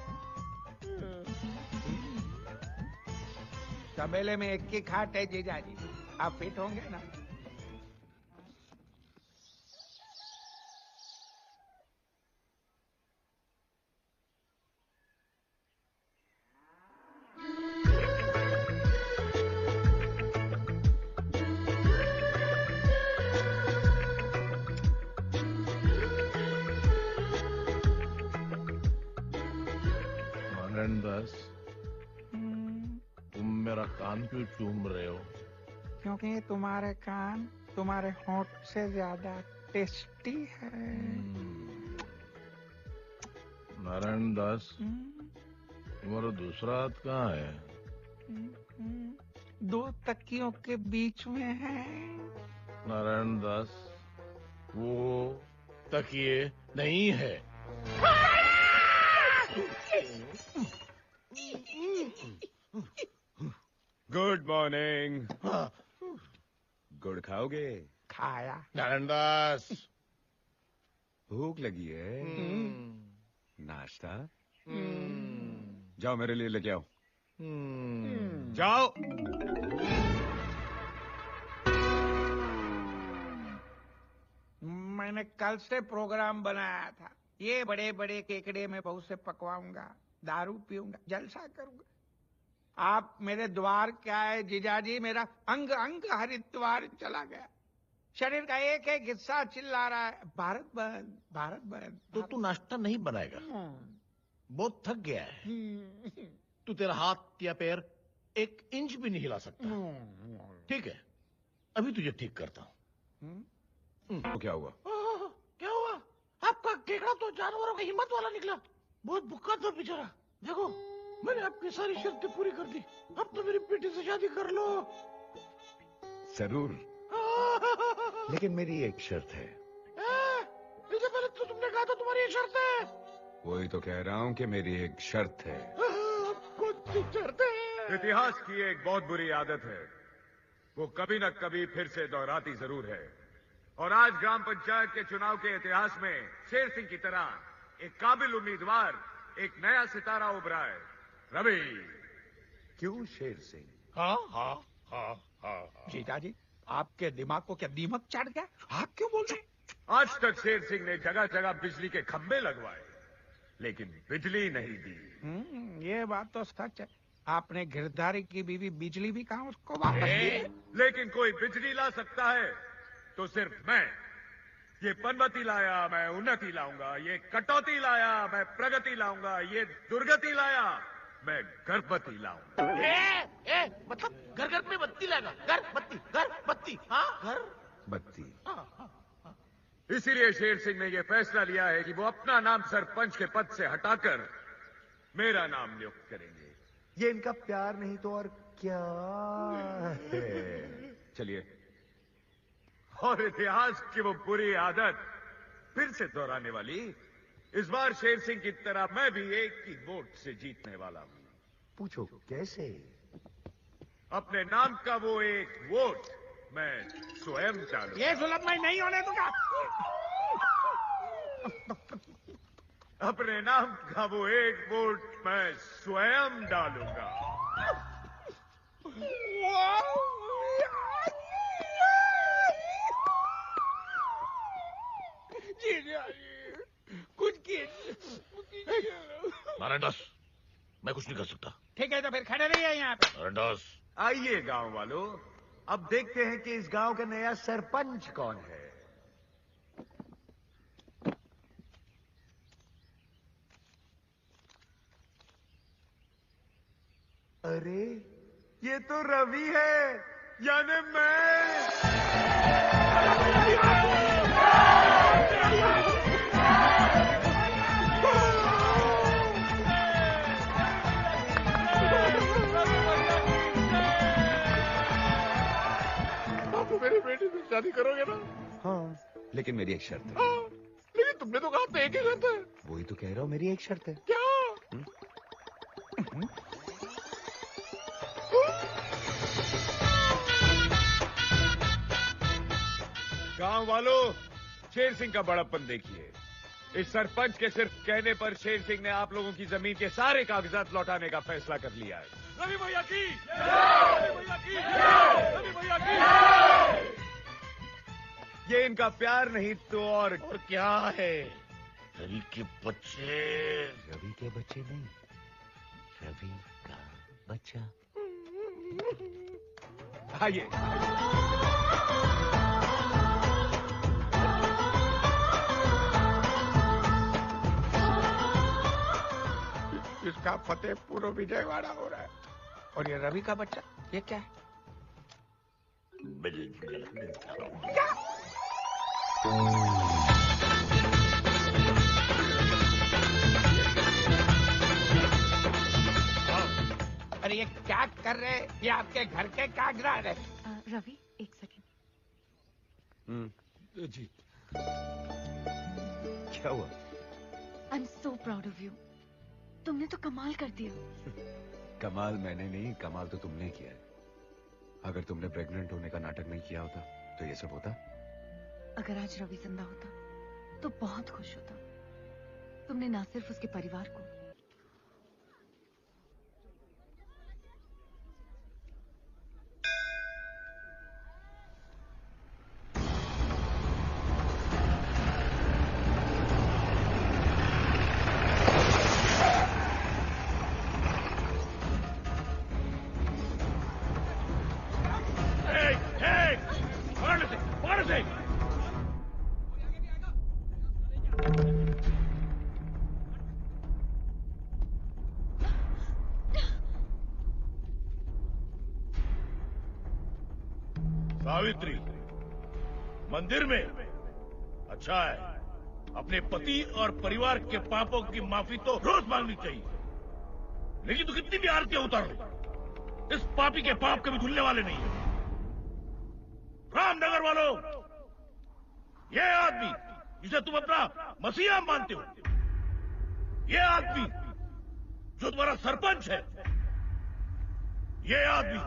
तबेले में एक की खाट है जीजाजी, आप फिट होंगे ना? दास, तुम मेरा कान क्यों चूम रहे हो? क्योंकि तुम्हारे कान तुम्हारे होंठ से ज्यादा टेस्टी है। नारायण दास, तुम्हारा दूसरा हाथ कहाँ है? दो तकियों के बीच में है। नारायण दास, वो तकिए नहीं है। Good morning. गुड़ खाओगे? खाया। नारायण दास, भूख लगी है? नाश्ता? जाओ मेरे लिए लेके आओ। जाओ। मैंने कल से प्रोग्राम बनाया था, ये बड़े बड़े केकड़े में बहू से पकवाऊंगा, दारू पीऊंगा, जलसा करूंगा। आप मेरे द्वार क्या है जीजाजी, मेरा अंग अंग हरिद्वार चला गया। शरीर का एक एक हिस्सा चिल्ला रहा है, भारत बंद, भारत बंद। तो तू नाश्ता नहीं बनाएगा? बहुत थक गया है। तू तेरा हाथ या पैर 1 इंच भी नहीं हिला सकता। ठीक है, अभी तुझे ठीक करता हूँ। तो क्या हुआ? क्या हुआ? आपका केकड़ा तो जानवरों की हिम्मत वाला निकला। बहुत भूखा था बेचारा। देखो, मैंने आपकी सारी शर्तें पूरी कर दी। अब तो मेरी बेटी से शादी कर लो। जरूर, लेकिन मेरी एक शर्त है। इससे पहले तो तुमने कहा था तुम्हारी एक शर्त है। वही तो कह रहा हूँ कि मेरी एक शर्त है। कौन सी शर्त है? इतिहास की एक बहुत बुरी आदत है, वो कभी न कभी फिर से दोहराती जरूर है। और आज ग्राम पंचायत के चुनाव के इतिहास में शेर सिंह की तरह एक काबिल उम्मीदवार, एक नया सितारा उभरा है। रवि। क्यों शेर सिंह? हाँ हाँ हाँ हाँ। जीजाजी, आपके दिमाग को क्या दीमक चढ़ गया? आप क्यों बोल रहे? आज तक शेर सिंह ने जगह जगह बिजली के खंभे लगवाए, लेकिन बिजली नहीं दी। ये बात तो सच है। आपने गिरधारी की बीवी बिजली भी कहा उसको वापस दी। लेकिन कोई बिजली ला सकता है तो सिर्फ मैं। ये पनवती लाया, मैं उन्नति लाऊंगा। ये कटौती लाया, मैं प्रगति लाऊंगा। ये दुर्गति लाया, मैं गर्भवती लाऊंगा। मतलब घर घर में बत्ती लाएगा? घर बत्ती। हाँ, घर बत्ती। इसीलिए शेर सिंह ने यह फैसला लिया है कि वो अपना नाम सरपंच के पद से हटाकर मेरा नाम नियुक्त करेंगे। ये इनका प्यार नहीं तो और क्या है? चलिए, और इतिहास की वो बुरी आदत फिर से दोहराने वाली, इस बार शेर सिंह की तरह मैं भी एक ही वोट से जीतने वाला हूं। पूछो कैसे? अपने नाम का वो एक वोट मैं स्वयं डालूं। ये सुलभ में नहीं होने दूंगा। अपने नाम का वो एक वोट मैं स्वयं डालूंगा। कुछ कीजिए। नारायण दास, मैं कुछ नहीं कर सकता। ठीक है, तो फिर खड़े रहिए यहाँ पे। नारायण दास, आइए गांव वालों, अब देखते हैं कि इस गांव का नया सरपंच कौन है। अरे, ये तो रवि है, यानी मैं। मेरी बेटी से शादी करोगे ना? हाँ, लेकिन मेरी एक शर्त है। हाँ, लेकिन तुमने तो कहा था एक ही शर्त है। वही तो कह रहा हूँ, मेरी एक शर्त है। क्या? गांव वालों, शेर सिंह का बड़प्पन देखिए। इस सरपंच के सिर्फ कहने पर शेर सिंह ने आप लोगों की जमीन के सारे कागजात लौटाने का फैसला कर लिया है। रवि भैया की, रवि भैया की, रवि भैया की। ये इनका प्यार नहीं तो और क्या है? रवि के बच्चे। रवि के बच्चे नहीं, रवि का बच्चा। आइए। इस का फतेहपुर विजयवाड़ा हो रहा है। और ये रवि का बच्चा, ये क्या है? अरे ये क्या कर रहे हैं? ये आपके घर के कागजात है। रवि एक सेकंड। जी क्या हुआ? I am so proud of you. तुमने तो कमाल कर दिया। कमाल मैंने नहीं, कमाल तो तुमने किया है। अगर तुमने प्रेग्नेंट होने का नाटक नहीं किया होता तो ये सब होता। अगर आज रवि जिंदा होता तो बहुत खुश होता। तुमने ना सिर्फ उसके परिवार को, सावित्री, मंदिर में? अच्छा है। अपने पति और परिवार के पापों की माफी तो रोज मांगनी चाहिए, लेकिन तू कितनी भी आरतियां उतार लो, इस पापी के पाप कभी धुलने वाले नहीं है। रामनगर वालों, ये आदमी जिसे तुम अपना मसीहा मानते हो, ये आदमी जो तुम्हारा सरपंच है, ये आदमी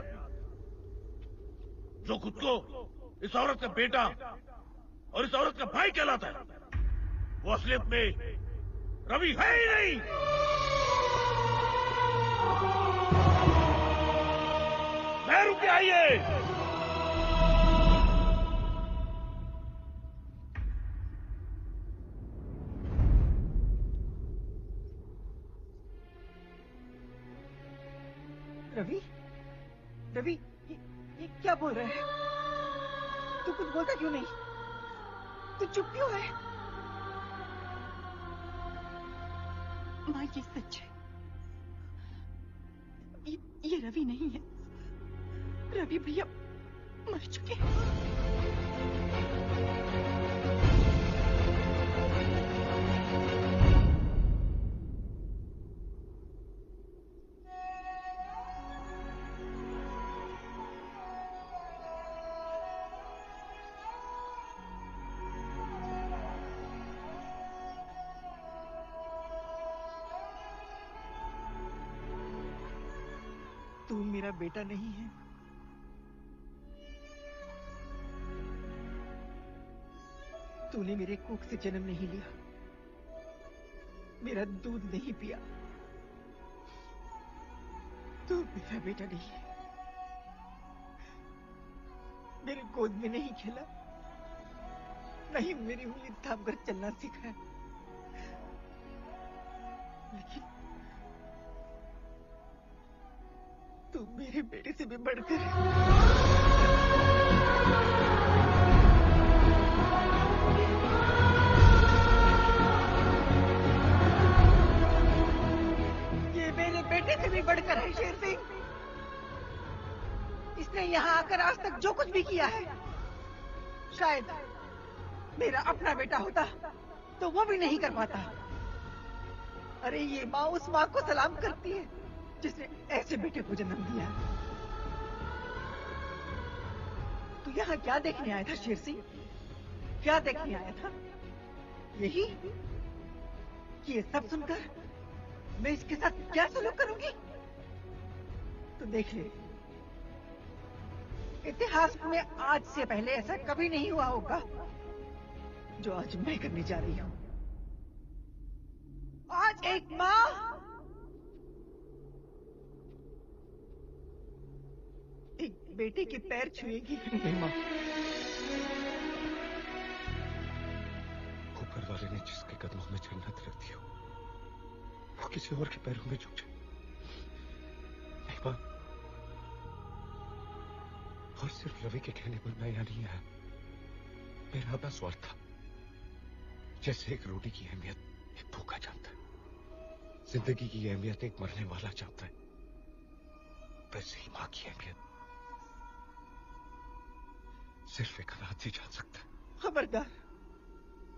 जो खुद को इस औरत का बेटा और इस औरत का भाई कहलाता है, वो असलियत में रवि है ही नहीं। मैं रुके आइए। रवि, रवि, ये क्या बोल रहा है? तू कुछ बोलता क्यों नहीं? तू चुप क्यों है? माँ ये सच है। ये रवि नहीं है। रवि भैया मर चुके हैं। तू मेरा बेटा नहीं है। तूने मेरे कोख से जन्म नहीं लिया, मेरा दूध नहीं पिया। तू मेरा बेटा नहीं है। मेरे गोद में नहीं खेला, नहीं मेरी उंगली थाम कर चलना सीखा। लेकिन तू मेरे बेटे से भी बढ़कर ये मेरे बेटे से भी बढ़कर है शेर सिंह। इसने यहाँ आकर आज तक जो कुछ भी किया है, शायद मेरा अपना बेटा होता तो वो भी नहीं कर पाता। अरे ये माँ उस माँ को सलाम करती है जिसने ऐसे बेटे को जन्म दिया। तू यहाँ क्या देखने आया था शेर सिंह? क्या देखने आया था? यही कि ये सब सुनकर मैं इसके साथ क्या सलूक करूंगी? तो देख ले, इतिहास में आज से पहले ऐसा कभी नहीं हुआ होगा जो आज मैं करने जा रही हूँ। आज एक माँ एक बेटे के पैर छुएगी। नहीं माँ, ऊपर वाले ने जिसके कदमों में जन्नत रख दी हो, वो किसी और के पैरों में झुक जाए। नहीं माँ, और सिर्फ रवि के कहने पर मैं यहाँ नहीं आया। मेरा अपना स्वार्थ था, जैसे एक रोटी की अहमियत एक भूखा जानता है। जिंदगी की अहमियत एक मरने वाला जानता है, वैसे ही मां की अहमियत सिर्फ एक अनाथ ही जान सकता है। खबरदार,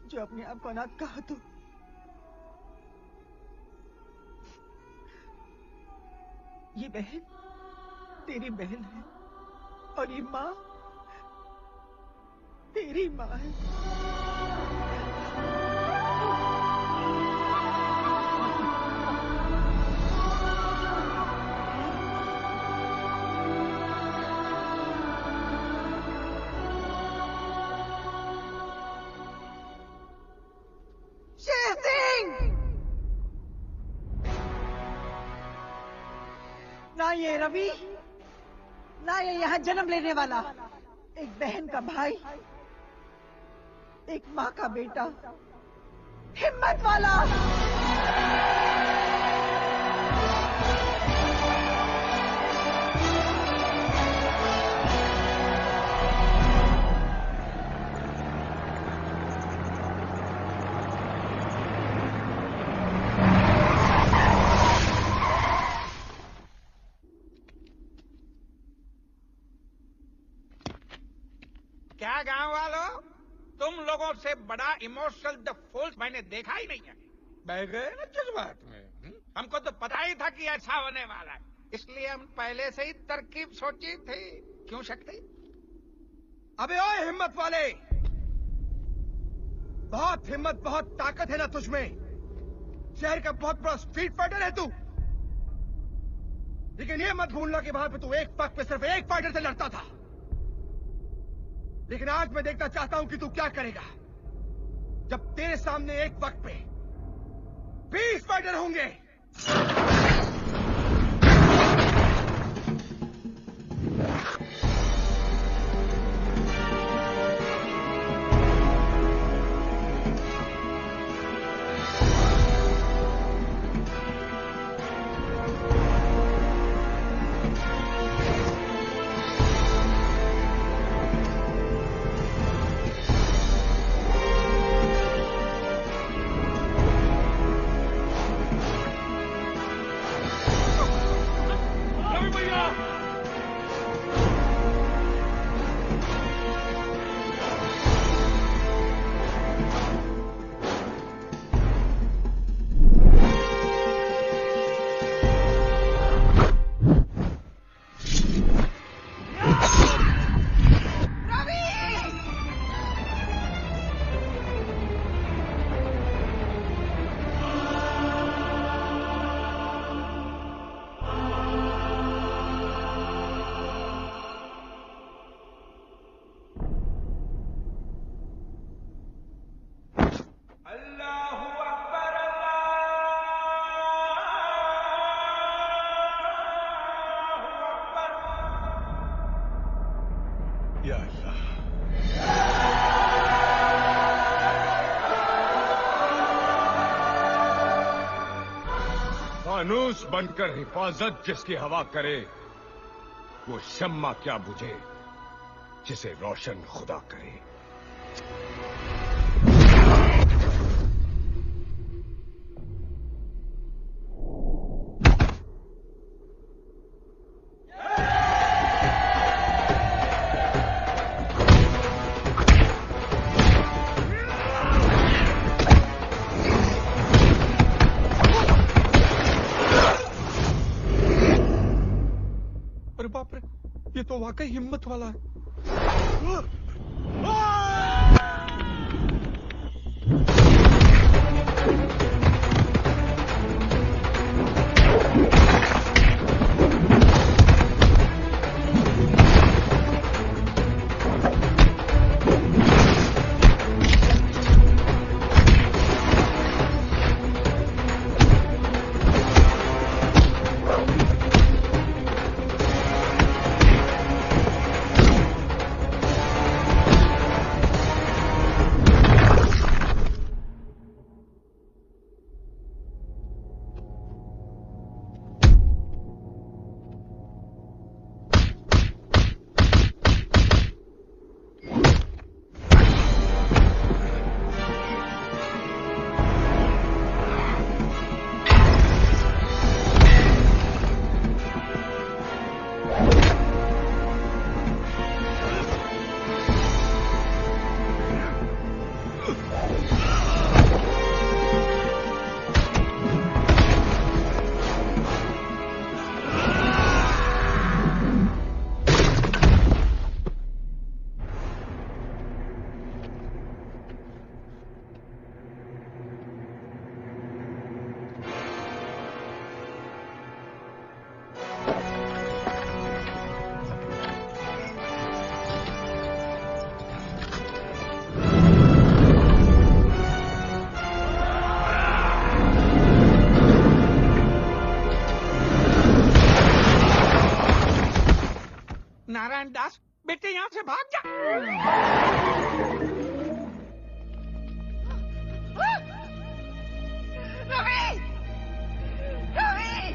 जो अपने आप को अनाथ कहा तो ये बहन तेरी बहन है और ये माँ तेरी माँ है। शेर सिंह! ना ये रवि, ना ये यहाँ जन्म लेने वाला, एक बहन का भाई, एक माँ का बेटा, हिम्मत वाला। क्या गांव वालों, तुम लोगों से बड़ा इमोशनल द फूल मैंने देखा ही नहीं है। बह गए ना जज्बात में। हमको तो पता ही था कि ऐसा होने वाला है, इसलिए हम पहले से ही तरकीब सोची थी। क्यों शक्ति? अबे ओए हिम्मत वाले, बहुत हिम्मत बहुत ताकत है ना तुझमें। शहर का बहुत बड़ा स्ट्रीट फाइटर है तू, लेकिन ये मत भूलना कि वहां पे तू एक पग पे सिर्फ एक फाइटर से लड़ता था। लेकिन आज मैं देखना चाहता हूं कि तू क्या करेगा जब तेरे सामने एक वक्त पे 20 फाइटर होंगे। फानूस बनकर हिफाजत जिसकी हवा करे, वो शम्मा क्या बुझे जिसे रोशन खुदा करे। अरे बाप रे, ये तो वाकई हिम्मत वाला है। बेटे यहाँ से भाग जा। रवि! रवि!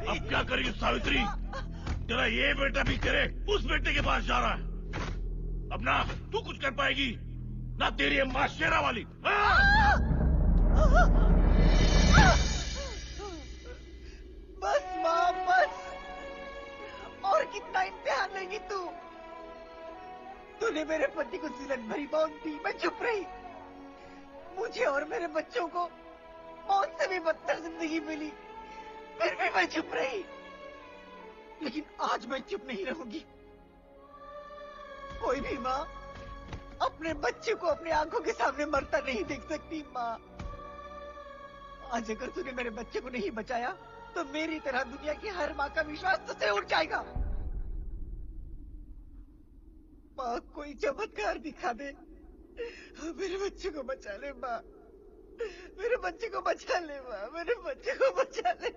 अब क्या करेगी सावित्री? तेरा ये बेटा भी तेरे उस बेटे के पास जा रहा है। अब ना तू कुछ कर पाएगी ना तेरी अम्मा शेरा वाली। बस माँ बस, और कितना इम्तिहान लेगी तू? तूने मेरे पति को सिलन भरी मौत दी, मैं चुप रही। मुझे और मेरे बच्चों को मौत से भी बदतर जिंदगी मिली, फिर भी मैं चुप रही। लेकिन आज मैं चुप नहीं रहूंगी। कोई भी माँ अपने बच्चे को अपनी आंखों के सामने मरता नहीं देख सकती। माँ, आज अगर तूने मेरे बच्चे को नहीं बचाया तो मेरी तरह दुनिया की हर माँ का विश्वास तुझसे उठ जाएगा। माँ, कोई चमत्कार दिखा दे, मेरे बच्चे को बचा ले। माँ, मेरे बच्चे को बचा ले। माँ, मेरे बच्चे को बचा ले।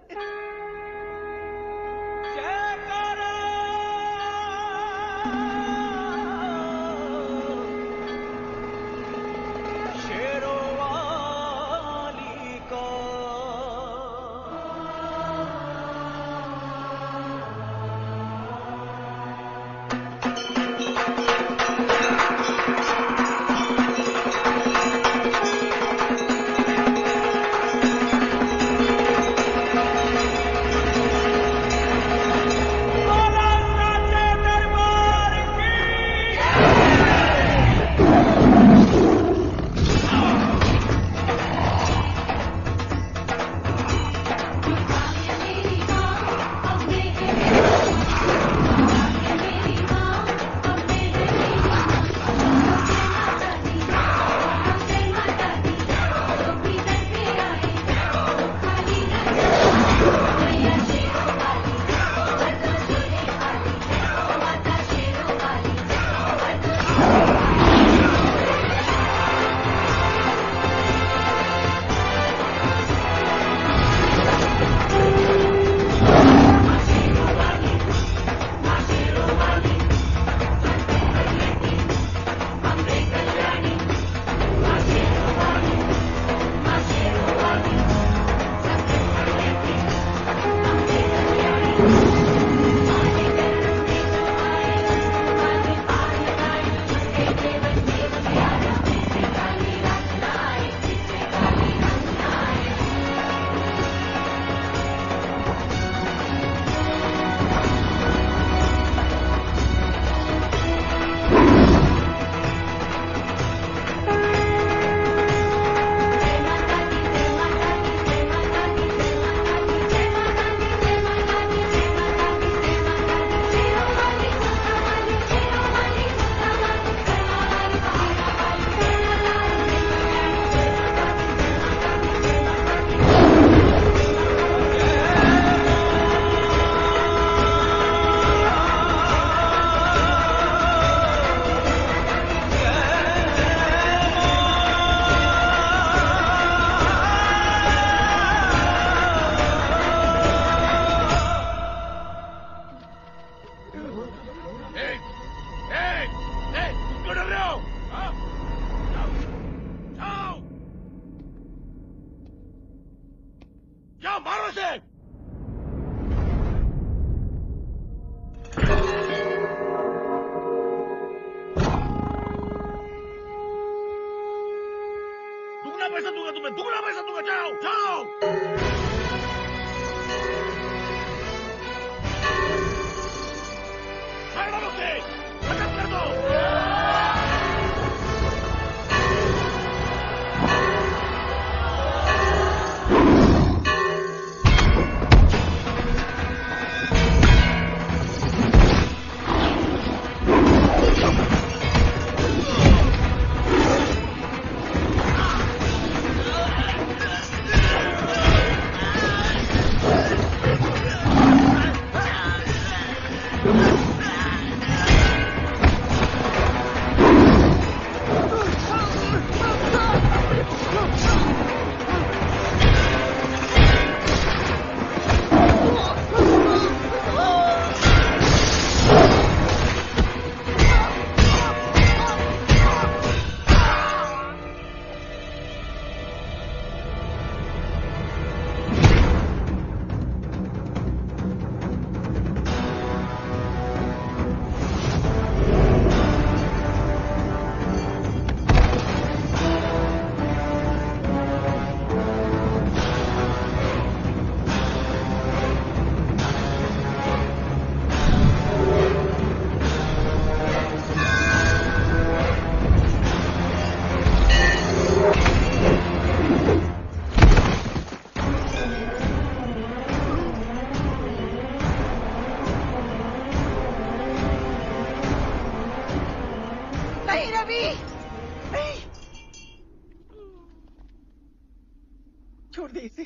दे इसे,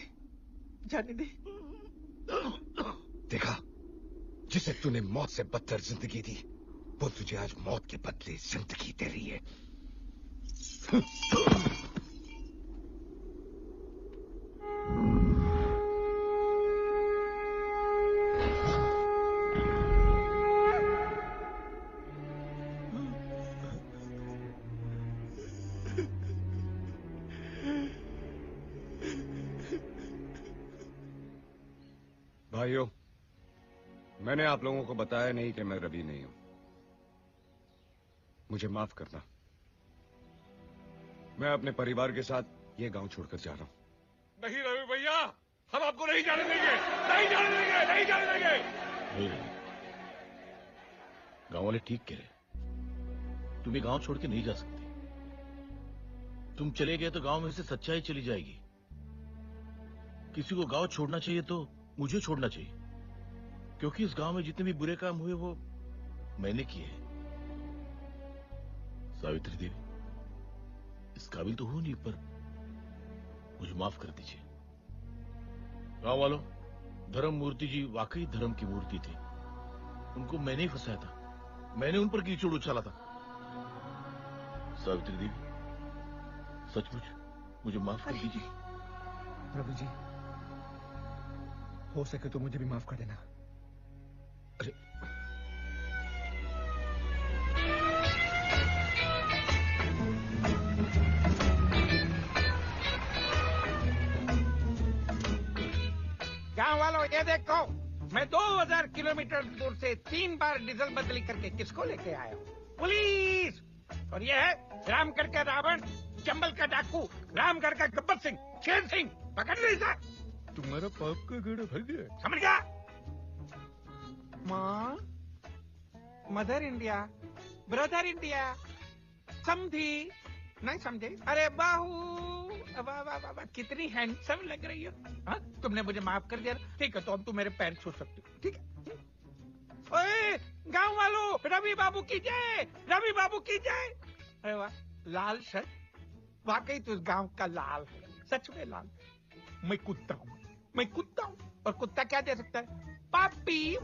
जाने दे। देखा, जिसे तूने मौत से बदतर जिंदगी दी, वो तुझे आज मौत के बदले जिंदगी दे रही है। भाइयों, मैंने आप लोगों को बताया नहीं कि मैं रवि नहीं हूं। मुझे माफ करना। मैं अपने परिवार के साथ ये गांव छोड़कर जा रहा हूं। नहीं रवि भैया, हम आपको नहीं जाने देंगे, नहीं जाने देंगे, नहीं जाने देंगे। नहीं रवि, गांव वाले ठीक कह रहे। तुम ये गांव छोड़ के नहीं जा सकते। तुम चले गए तो गांव में से सच्चाई चली जाएगी। किसी को गांव छोड़ना चाहिए तो मुझे छोड़ना चाहिए, क्योंकि इस गांव में जितने भी बुरे काम हुए वो मैंने किए हैं। सावित्री देवी, इस काबिल तो हूं नहीं, पर मुझे माफ कर दीजिए। गांव वालों, धर्म मूर्ति जी वाकई धर्म की मूर्ति थी। उनको मैंने ही फंसाया था, मैंने उन पर कीचड़ उछाला था। सावित्री देवी, सचमुच मुझे माफ कर दीजिए। प्रभु जी, हो सके तो मुझे भी माफ कर देना। अरे गांव वालों, ये देखो, मैं 2000 किलोमीटर दूर से 3 बार डीजल बदली करके किसको लेके आया हूँ? पुलिस। और ये है रामगढ़ का रावण, चंबल का डाकू, रामगढ़ का गब्बर सिंह, शेर सिंह। पकड़ ली सर। तुम्हारा पाप का गड़ा भर गया। समझ गया? माँ, मदर इंडिया, ब्रदर इंडिया, समझी? नहीं समझे? अरे बाहू, वाह वाह वाह, कितनी हैंडसम लग रही हो। हाँ, तुमने मुझे माफ कर दिया। ठीक है, तो अब तुम मेरे पैर छू सकते हो। ठीक है? ओए, गांव वालों, रवि बाबू की जय, रवि बाबू की जय। अरे वाह, लाल शर्ट, वाकई तू इस गांव का लाल है, सच में लाल। मैं कुत्ता हूँ, मैं कुत्ता हूँ, और कुत्ता क्या दे सकता है? पापी।